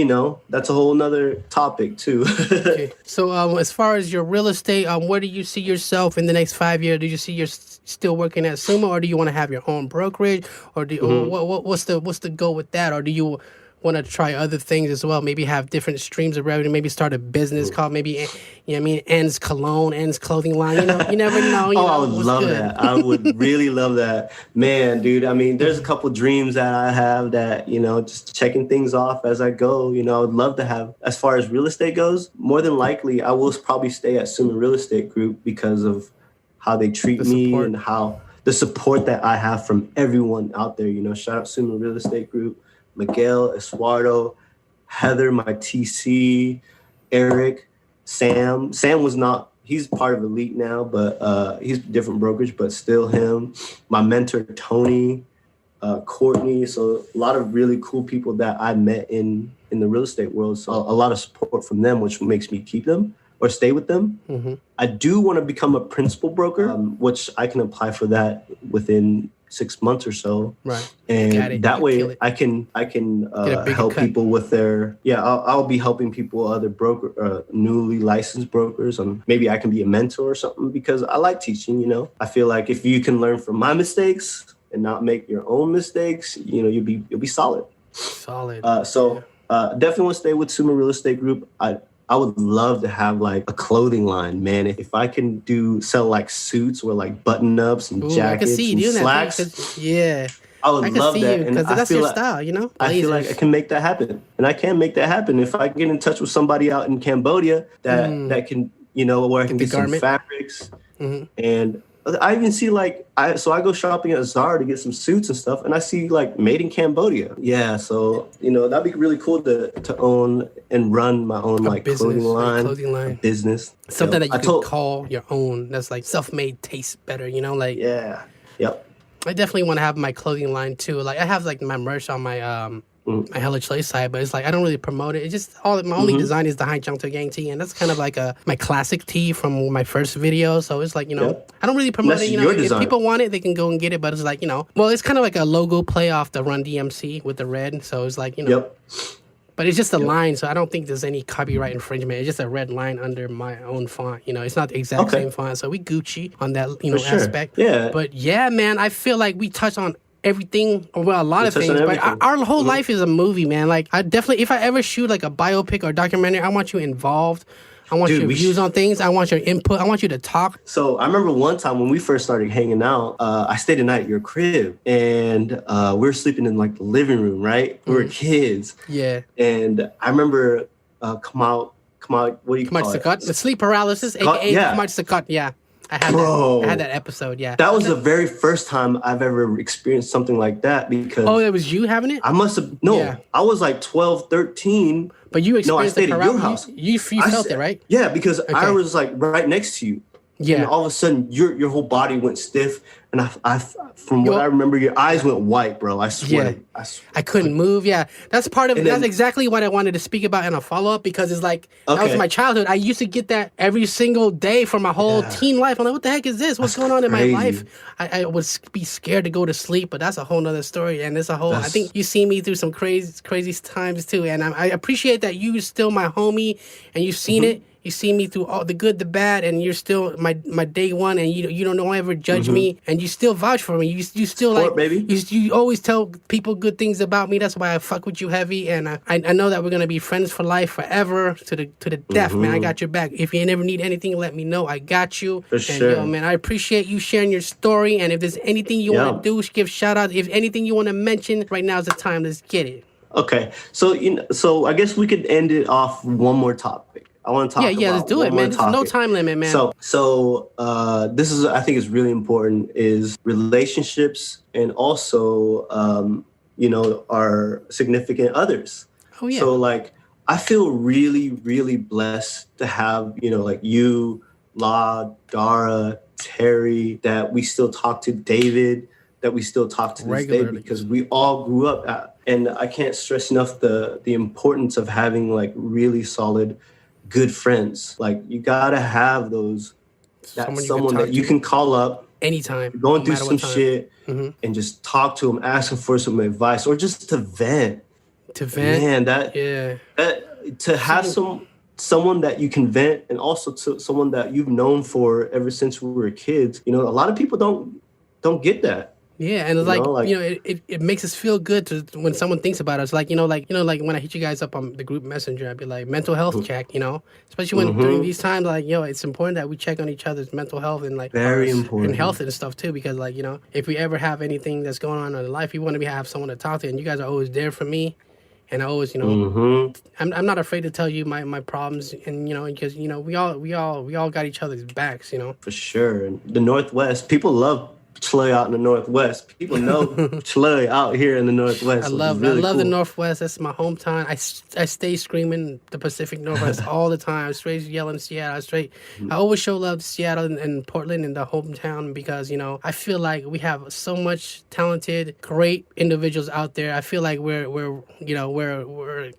that's a whole nother topic too. Okay. So as far as your real estate, where do you see yourself in the next 5 years? Do you see you're still working at Sumo, or do you want to have your own brokerage, or what's the goal with that, or do you want to try other things as well? Maybe have different streams of revenue. Maybe start a business called Ends Cologne, Ends Clothing Line. You never know. I would love that. I would really love that, man, dude. I mean, there's a couple dreams that I have that just checking things off as I go. I would love to have. As far as real estate goes, more than likely, I will probably stay at Sumo Real Estate Group because of how they treat me and how the support that I have from everyone out there. Shout out Sumo Real Estate Group. Miguel, Eduardo, Heather, my TC, Eric, Sam. Sam was not, he's part of Elite now, but he's different brokerage, but still him. My mentor, Tony, Courtney. So a lot of really cool people that I met in the real estate world. So a lot of support from them, which makes me keep them or stay with them. I do want to become a principal broker, which I can apply for that within 6 months or so. Right. And that way I can help people with their, I'll be helping people, other newly licensed brokers. Maybe I can be a mentor or something because I like teaching, I feel like if you can learn from my mistakes and not make your own mistakes, you'll be solid. Solid. Definitely want to stay with Sumo Real Estate Group. I would love to have like a clothing line, man. If I can sell like suits or like button ups and jackets and slacks. I would love that. And that's your style, Blazers. I feel like I can make that happen. And I can make that happen. If I get in touch with somebody out in Cambodia that can, where I can get some fabrics. And I even see I go shopping at Zara to get some suits and stuff, and I see like made in Cambodia. Yeah, so that'd be really cool to own and run my own clothing line, business. Something that you can call your own. That's like self-made tastes better, Yeah. Yep. I definitely want to have my clothing line too. Like I have like my merch on my my Hella Chluy side, but it's like I don't really promote it. It's just my only design is the High Jump to Gang tee, and that's kind of like my classic tee from my first video. So it's like I don't really promote it. If people want it, they can go and get it. But it's like it's kind of like a logo play off the Run DMC with the red. So it's like But it's just a line, so I don't think there's any copyright infringement. It's just a red line under my own font. It's not the exact same font, so we Gucci on that aspect. Yeah. But yeah, man, I feel like we touch on everything, well, a lot of things, but our whole life is a movie, man. Like I definitely, if I ever shoot like a biopic or documentary, I want you involved. I want your views on things. I want your input. I want you to talk. So I remember one time when we first started hanging out, I stayed a night at your crib, and we were sleeping in like the living room, right? We were kids. Yeah. And I remember come out, what do you call it? The sleep paralysis, aka Khmer Dance. Yeah. I had that episode, yeah. That was the very first time I've ever experienced something like that because... Oh, it was you having it? I must have... No, I was like 12, 13. But you experienced I stayed at your house. You felt it, right? Yeah, because I was like right next to you. Yeah. And all of a sudden, your whole body went stiff. And from what I remember, your eyes went white, bro. I swear. Yeah. I couldn't move. Yeah. That's part of it. That's exactly what I wanted to speak about in a follow-up, because it's like, that was my childhood. I used to get that every single day for my whole teen life. I'm like, what the heck is this? What's going on in my life? I would be scared to go to sleep, but that's a whole nother story. And it's a whole, I think you see me through some crazy times too. And I appreciate that you still my homie and you've seen it. You see me through all the good, the bad, and you're still my day one, and you don't ever judge me, and you still vouch for me. You still Support, baby. You always tell people good things about me. That's why I fuck with you heavy, and I know that we're gonna be friends for life, forever, to the death, man. I got your back. If you ever need anything, let me know. I got you. For sure. Yo, man, I appreciate you sharing your story, and if there's anything you want to do, give shout out. If anything you want to mention, right now is the time. Let's get it. Okay, so I guess we could end it off one more topic. I want to talk. Yeah, let's do it, man. There's no time limit, man. So this is, I think, is really important, is relationships, and also our significant others. Oh yeah. So like, I feel really, really blessed to have like you, La, Dara, Terry, that we still talk to, David, that we still talk to this day, because we all grew up and I can't stress enough the importance of having like really solid, good friends. Like, you gotta have those, someone that you can call up anytime, going through some shit, and just talk to them, ask them for some advice, or just to vent. Man, to have someone that you can vent, and also to someone that you've known for ever since we were kids. A lot of people don't get that. Yeah, and it's it makes us feel good when someone thinks about us. Like when I hit you guys up on the group messenger, I'd be like, mental health check, especially when during these times, like, it's important that we check on each other's mental health, and like very important, and health and stuff too, because like, if we ever have anything that's going on in our life, we want to have someone to talk to, and you guys are always there for me. And I always, I'm not afraid to tell you my problems, and because we all got each other's backs, For sure. And the Northwest, people love Chluy out in the Northwest. People know Chluy out here in the Northwest. I love the Northwest. That's my hometown. I stay screaming the Pacific Northwest all the time. Straight yelling Seattle. I always show love to Seattle and Portland and the hometown, because I feel like we have so much talented, great individuals out there. I feel like we're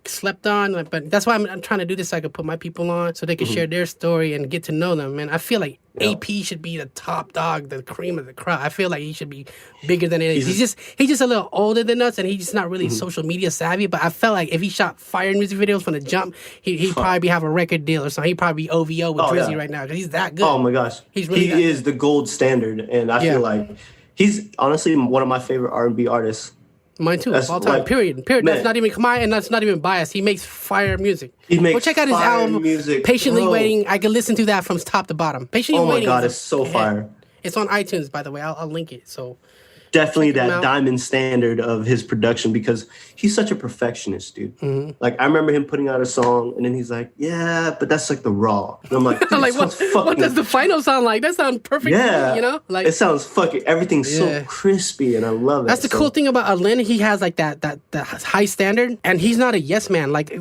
slept on, but that's why I'm trying to do this, so I can put my people on, so they can share their story and get to know them. And I feel like AP should be the top dog, the cream of the crop. I feel like he should be bigger than it is. He's just a little older than us, and he's just not really social media savvy. But I felt like if he shot fire music videos from the jump, he'd probably have a record deal or something. He'd probably be OVO with Drizzy right now, because he's that good. Oh my gosh, he is the gold standard, and I feel like he's honestly one of my favorite R&B artists. Mine too, all time. Like, period. Man. That's not even Khmer, and that's not even biased. He makes fire music. Go check out his album, Patiently Waiting. I can listen to that from top to bottom. Patiently Waiting. Oh my God, it's so fire. It's on iTunes, by the way. I'll link it. So definitely that diamond standard of his production, because he's such a perfectionist, dude. Like, I remember him putting out a song, and then he's like, yeah, but that's like the raw. And I'm like, like what does the final sound like? That sounds perfect. Yeah, like, it sounds everything's so crispy, and I love it. That's the cool thing about Alin. He has like that high standard, and he's not a yes man. Like,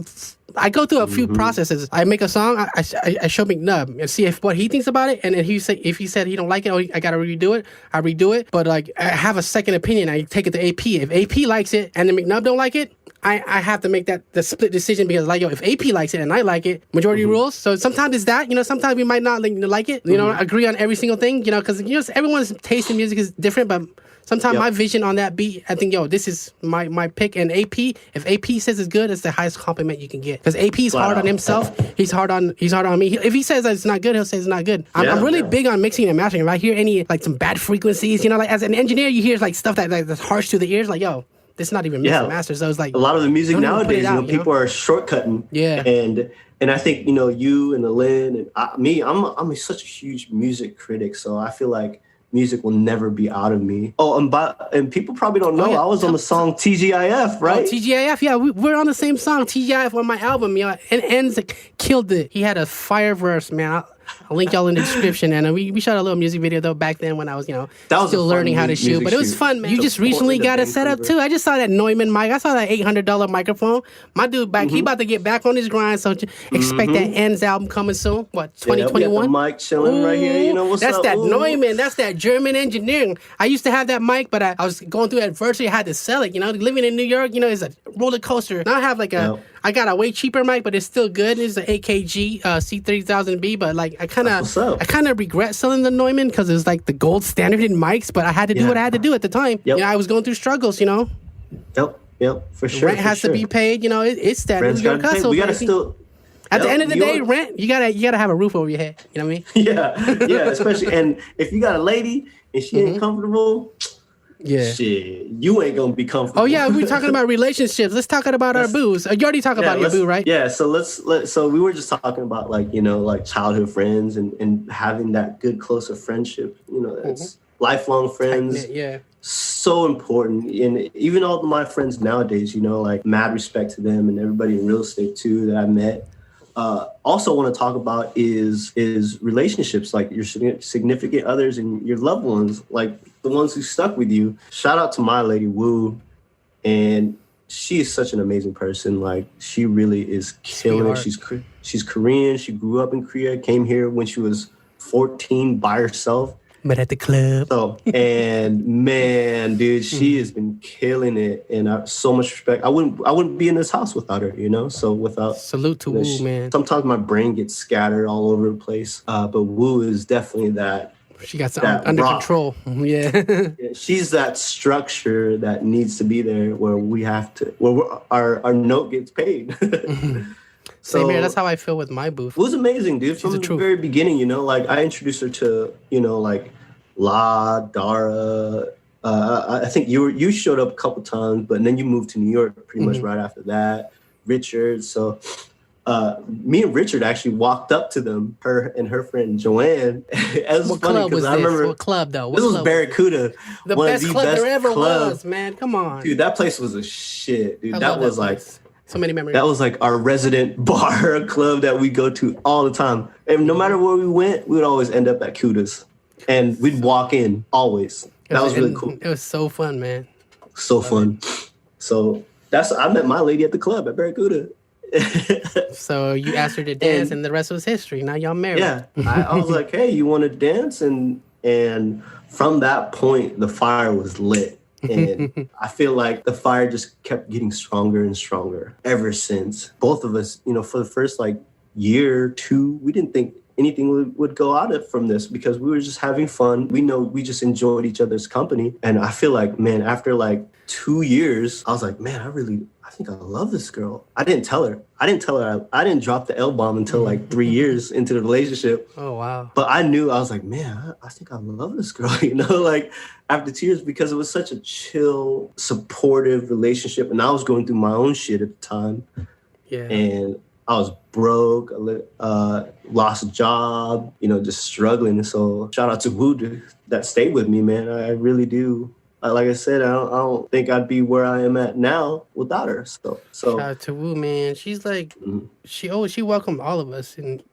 I go through a few processes. I make a song, I show McNubb and see if what he thinks about it, and then if he said he don't like it, I gotta redo it, I redo it. But like, I have a second opinion. I take it to AP. If AP likes it and then McNubb don't like it, I have to make the split decision, because like, if AP likes it and I like it, majority rules. So sometimes it's that, sometimes we might not like it, agree on every single thing, because everyone's taste in music is different, but sometimes my vision on that beat, I think, this is my pick. And AP, if AP says it's good, it's the highest compliment you can get. Because AP is hard on himself. He's hard on me. If he says that it's not good, he'll say it's not good. I'm really big on mixing and mastering. If I hear any like some bad frequencies, like as an engineer, you hear like stuff that's harsh to the ears, like, it's not even mixed and mastered. So it's like, a lot of the music nowadays, people are shortcutting. Yeah. And I think, you and Alin and me, I'm such a huge music critic. So I feel like music will never be out of me. Oh, and people probably don't know, I was on the song TGIF, right? TGIF, yeah, we're on the same song, TGIF, on my album. And Enz killed it. He had a fire verse, man. I'll link y'all in the description. And we shot a little music video though back then when I was, That was still learning how to shoot. But it was fun, man. You just recently got it set up too. I just saw that Neumann mic. I saw that $800 microphone. My dude back, he about to get back on his grind. So expect that Ends album coming soon. What, 2021? Yeah, mic chilling right here. What's that's up? That Neumann. That's that German engineering. I used to have that mic, but I was going through adversity. I had to sell it. Living in New York, is a roller coaster. Now I have like I got a way cheaper mic, but it's still good. It's an AKG C3000B, but like I kind of regret selling the Neumann because it's like the gold standard in mics. But I had to do what I had to do at the time. Yep. I was going through struggles. Yep, for sure. Rent has to be paid. It's that New York hustle. We gotta still. At the end of the day, rent, you gotta have a roof over your head. You know what I mean? Yeah, especially, and if you got a lady and she ain't comfortable, shit, you ain't gonna be comfortable. Oh yeah, we're talking about relationships. Let's talk about our boos. You already talked about your boo, right? Yeah, so so we were just talking about like childhood friends and having that good closer friendship. That's lifelong friends. Yeah. So important. And even all of my friends nowadays, like mad respect to them and everybody in real estate too that I met. Also want to talk about is relationships, like your significant others and your loved ones, like the ones who stuck with you. Shout out to my lady Woo, and she is such an amazing person. Like she really is killing it. She's Korean. She grew up in Korea, came here when she was 14 by herself. But at the club. So, and man, dude, she has been killing it, and so much respect. I wouldn't be in this house without her, So without salute to Woo, man. Sometimes my brain gets scattered all over the place, but Woo is definitely that. She got something under control. Yeah. She's that structure that needs to be there where our note gets paid. Same here. That's how I feel with my booth. It was amazing, dude. From the very beginning, like I introduced her to, like La, Dara. I think you showed up a couple times, but then you moved to New York pretty much right after that. Richard. So me and Richard actually walked up to them, her and her friend Joanne. It was funny because I remember. What club though? This was Barracuda. The best club there ever was, man. Come on. Dude, that place was a shit, dude. That was like. So many memories. That was like our resident bar club that we go to all the time. And no matter where we went, we would always end up at Kuda's. And we'd walk in always. That was really cool. It was so fun, man. So fun. So I met my lady at the club at Barracuda. So you asked her to dance and the rest was history. Now y'all married. Yeah. I was like, hey, you want to dance? And from that point, the fire was lit. And I feel like the fire just kept getting stronger and stronger ever since. Both of us, for the first year or two, we didn't think anything would go out from this because we were just having fun. We just enjoyed each other's company. And I feel like, man, after 2 years, I was like, man, I think I love this girl. I didn't tell her. I didn't drop the L-bomb until 3 years into the relationship. Oh, wow. But I knew, I was like, man, I think I love this girl, after 2 years, because it was such a chill, supportive relationship. And I was going through my own shit at the time. Yeah. And I was broke, lost a job, just struggling. And so shout out to Woo that stayed with me, man. I really do. Like I said, I don't think I'd be where I am at now without her. So shout out to Woo, man. She's like, she welcomed all of us, and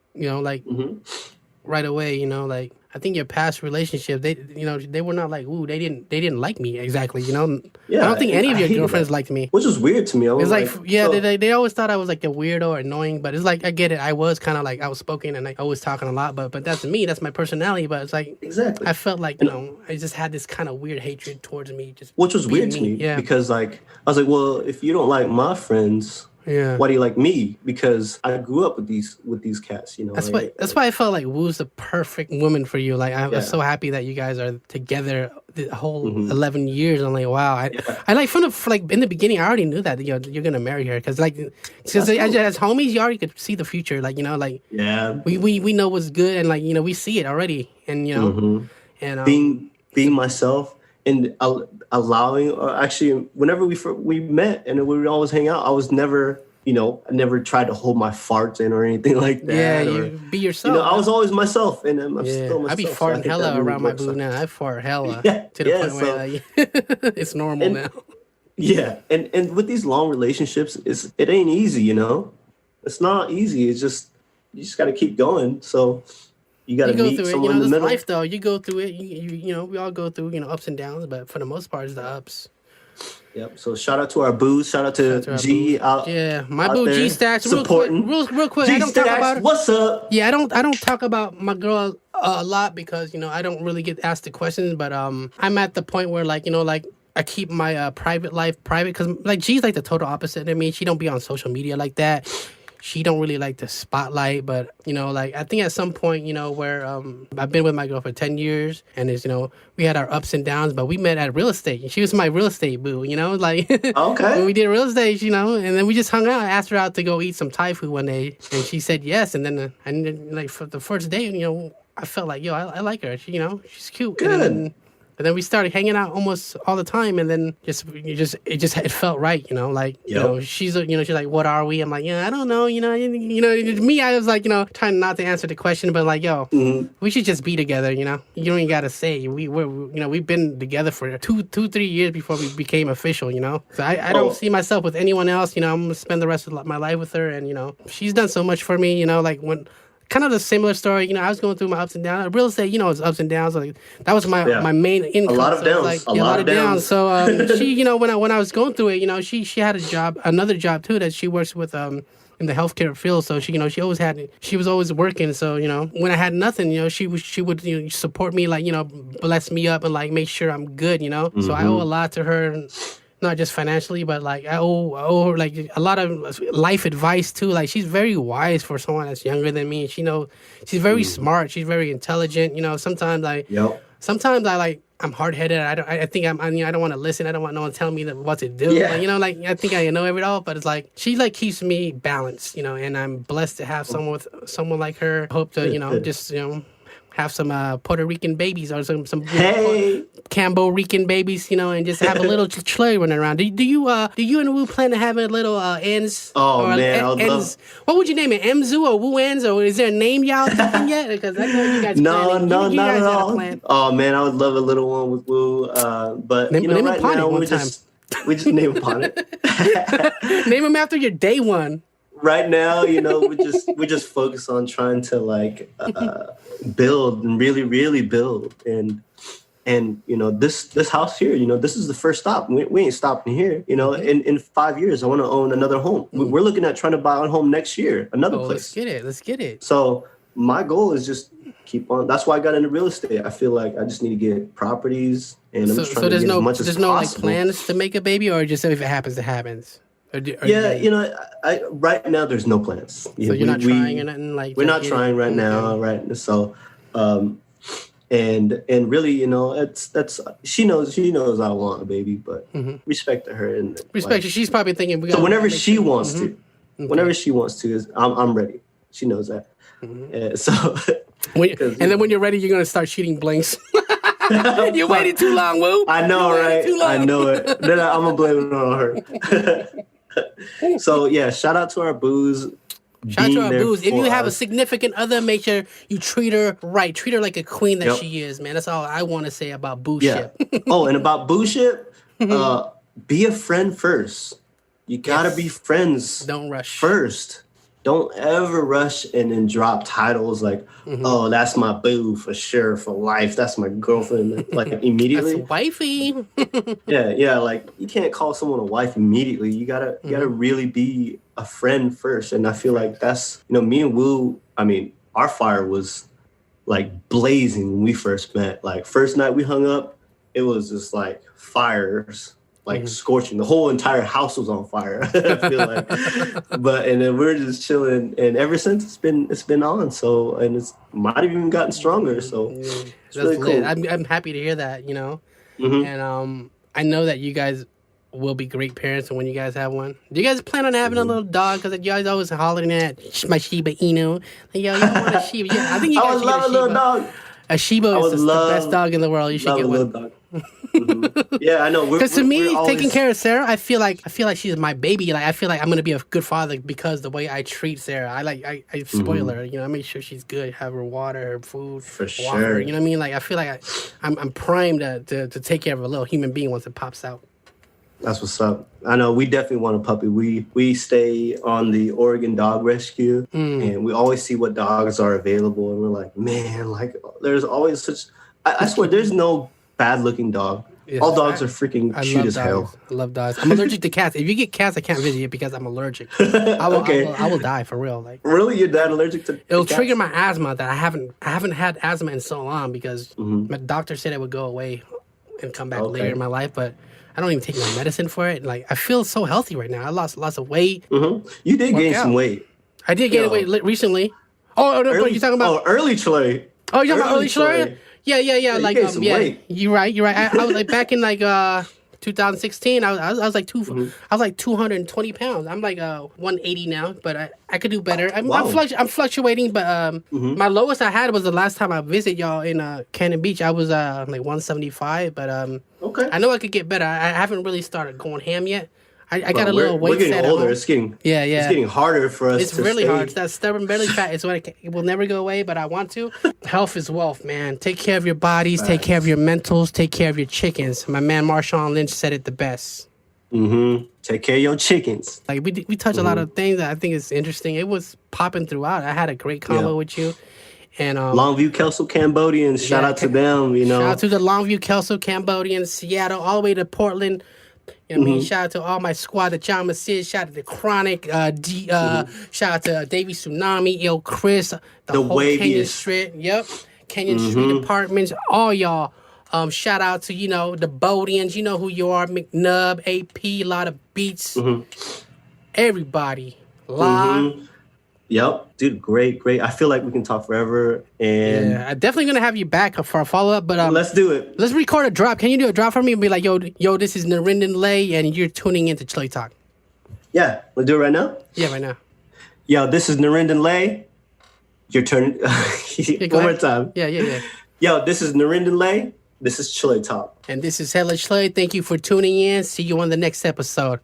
right away, I think your past relationship, they were not like, ooh, they didn't like me exactly, Yeah, I don't think any of your girlfriends liked me. Which was weird to me. It's they always thought I was like a weirdo or annoying, but it's like, I get it. I was kind of outspoken and I was talking a lot, but that's me. That's my personality. But it's like, exactly. I felt like, I just had this kind of weird hatred towards me. Which was weird to me. Yeah. Because I was like, well, if you don't like my friends, why do you like me? Because I grew up with these cats, That's why I felt like Woo's the perfect woman for you. I was so happy that you guys are together the whole 11 years. I'm like, wow. I from in the beginning, I already knew that you're gonna marry her because as homies, you already could see the future. We know what's good and we see it already. And and being myself. And allowing, or actually, whenever we met and we would always hang out, I was never, I never tried to hold my farts in or anything like that. Yeah, you be yourself. I was always myself, and I'm still myself. I be farting hella really around my boo now. I fart hella to the point where it's normal now. Yeah, and with these long relationships, it ain't easy, It's not easy. It's just, you just got to keep going. So You got to go meet through it. someone in the This middle. life though, you go through it. We all go through ups and downs, but for the most part, it's the ups. Yep. So shout out to our boos. Shout out to G boo. out. Yeah, my out boo there G Stacks. supporting. Real quick. G I don't talk about Stacks, it. what's up? Yeah, I don't talk about my girl a lot because I don't really get asked the questions. But I'm at the point where I keep my private life private because G's like the total opposite of me. She don't be on social media like that. She don't really like the spotlight, but I think at some point, where I've been with my girl for 10 years, and we had our ups and downs, but we met at real estate, and she was my real estate boo, Okay. when we did real estate, and then we just hung out. I asked her out to go eat some Thai food one day, and she said yes, and then for the first day, I felt like, I like her, she's cute. Good. And then we started hanging out almost all the time, and then it felt right, she's she's like, what are we? I'm like, I don't know, me, I was like, trying not to answer the question, but like, we should just be together, you don't even gotta say we've been together for 3 years before we became official, so I don't see myself with anyone else, I'm gonna spend the rest of my life with her, and she's done so much for me, when. Kind of a similar story, I was going through my ups and downs. Real estate, it's ups and downs. Like that was my main income. A lot of downs. A lot of downs. So she, when I was going through it, she had another job too that she works with in the healthcare field. So she was always working. So when I had nothing, she would support me, bless me up and make sure I'm good. So I owe a lot to her. Not just financially, but I owe her a lot of life advice too. She's very wise for someone that's younger than me. She's very smart. She's very intelligent. Sometimes I'm hard headed. I think I don't want to listen. I don't want no one telling me what to do. Yeah. I think I know it all, but it's she keeps me balanced. And I'm blessed to have someone like her. Hope to have some Puerto Rican babies or some Cambo Rican babies, and just have a little Chluy running around. Do you and Wu plan to have a little ends? Oh man, I would love. What would you name it? Mzu or Wu ends, or is there a name y'all thinking yet? Because I know you guys. No, not at all. Oh man, I would love a little one with Wu. But name right now we just name upon it. Name him after your day one. Right now, we just focus on trying to build and really, really build. And this house here, this is the first stop. We ain't stopping here. In 5 years, I want to own another home. We're looking at trying to buy a home next year, another place. Let's get it. So my goal is just keep on. That's why I got into real estate. I feel like I just need to get properties, and I'm just trying to get as much as possible. There's no plans to make a baby, or just if it happens, it happens. I right now there's no plans. So you're not trying or nothing we're not trying right now, right? So, and really, that's she knows I want a baby, but respect to her and respect. She's probably thinking. So whenever she wants to, whenever she wants to, I'm ready. She knows that. So, and then when you're ready, you're gonna start shooting blanks. You waited too long, Wu. I know, right? I know it. Then I'm gonna blame it on her. So yeah, shout out to our boos. Shout out to our boos. If you have a significant other, make sure you treat her right. Treat her like a queen that she is, man. That's all I want to say about booship. Yeah. And about booship, be a friend first. You gotta be friends. Don't rush first. Don't ever rush and then drop titles like, oh, that's my boo for sure, for life. That's my girlfriend, immediately. That's wifey. yeah. You can't call someone a wife immediately. You gotta really be a friend first. And I feel like that's, me and Wu, our fire was blazing when we first met. First night we hung up, it was just fires. Scorching. The whole entire house was on fire. I feel like, and then we're just chilling, and ever since it's been on. So, and it's might have even gotten stronger. So, it's really cool. I'm happy to hear that. And I know that you guys will be great parents, and when you guys have one, do you guys plan on having a little dog? Because you guys always hollering at my Shiba Inu. You want a Shiba? Yeah, I think you guys I would love a little dog. A Shiba is the best dog in the world. You should get one. Dog. Yeah, I know. Because to me, taking care of Sarah, I feel like she's my baby. I feel like I'm gonna be a good father because the way I treat Sarah. I spoil her. I make sure she's good. Have her water, her food, for sure. Her, you know what I mean? I feel like I'm primed to take care of a little human being once it pops out. That's what's up. I know we definitely want a puppy. We stay on the Oregon Dog Rescue, and we always see what dogs are available, and we're like, man, like there's always such. I swear, there's no bad looking dog. Yeah, all dogs are freaking I cute love as hell. I love dogs. I'm allergic to cats. If you get cats, I can't visit you because I'm allergic. I will die for real. Like Really, you're that allergic to? it'll cats? trigger my asthma that I haven't had asthma in so long because my doctor said it would go away and come back later in my life, but I don't even take my medicine for it. Like I feel so healthy right now. I lost lots of weight. You did gain some weight. I did gain weight recently. Oh no, but you're talking about early Chluy. Oh, you're talking about early Chluy? Yeah. you Like gained some weight. You're right. I was like back in like 2016. I was like I was like 220 pounds. I'm like 180 now, but I could do better. I'm fluctuating, but my lowest I had was the last time I visited y'all in Cannon Beach. I was like 175, but Okay. I know I could get better. I haven't really started going ham yet. I got a little weight We're getting set older. at It's getting It's getting harder for us. It's to really stay. hard. It's that stubborn belly fat. It's when it will never go away, but I want to. Health is wealth, man. Take care of your bodies. Take care of your mentals. Take care of your chickens. My man Marshawn Lynch said it the best. Take care of your chickens. Like we touch a lot of things that I think is interesting. It was popping throughout. I had a great convo with you. And Longview-Kelso Cambodians, shout out to them. You know, shout out to the Longview-Kelso Cambodians, Seattle, all the way to Portland. You know what I mean? Shout out to all my squad, the John Sid, shout out to Chronic, shout out to Davey Tsunami, Il Chris, the whole Kenyon Street. Yep. Kenyon Street Apartments, all y'all. Shout out to, the Bodians, you know who you are, McNubb, AP, a lot of beats. Everybody. Live. Yep, dude, great. I feel like we can talk forever, and I'm definitely gonna have you back for a follow up. But let's do it. Let's record a drop. Can you do a drop for me and be like, yo, this is Narinden Lay, and you're tuning into Chluy Talk. Yeah, we'll do it right now. Yeah, right now. Yo, this is Narinden Lay. You're turning one more time. Yeah. Yo, this is Narinden Lay. This is Chluy Talk, and this is Hella Chluy. Thank you for tuning in. See you on the next episode.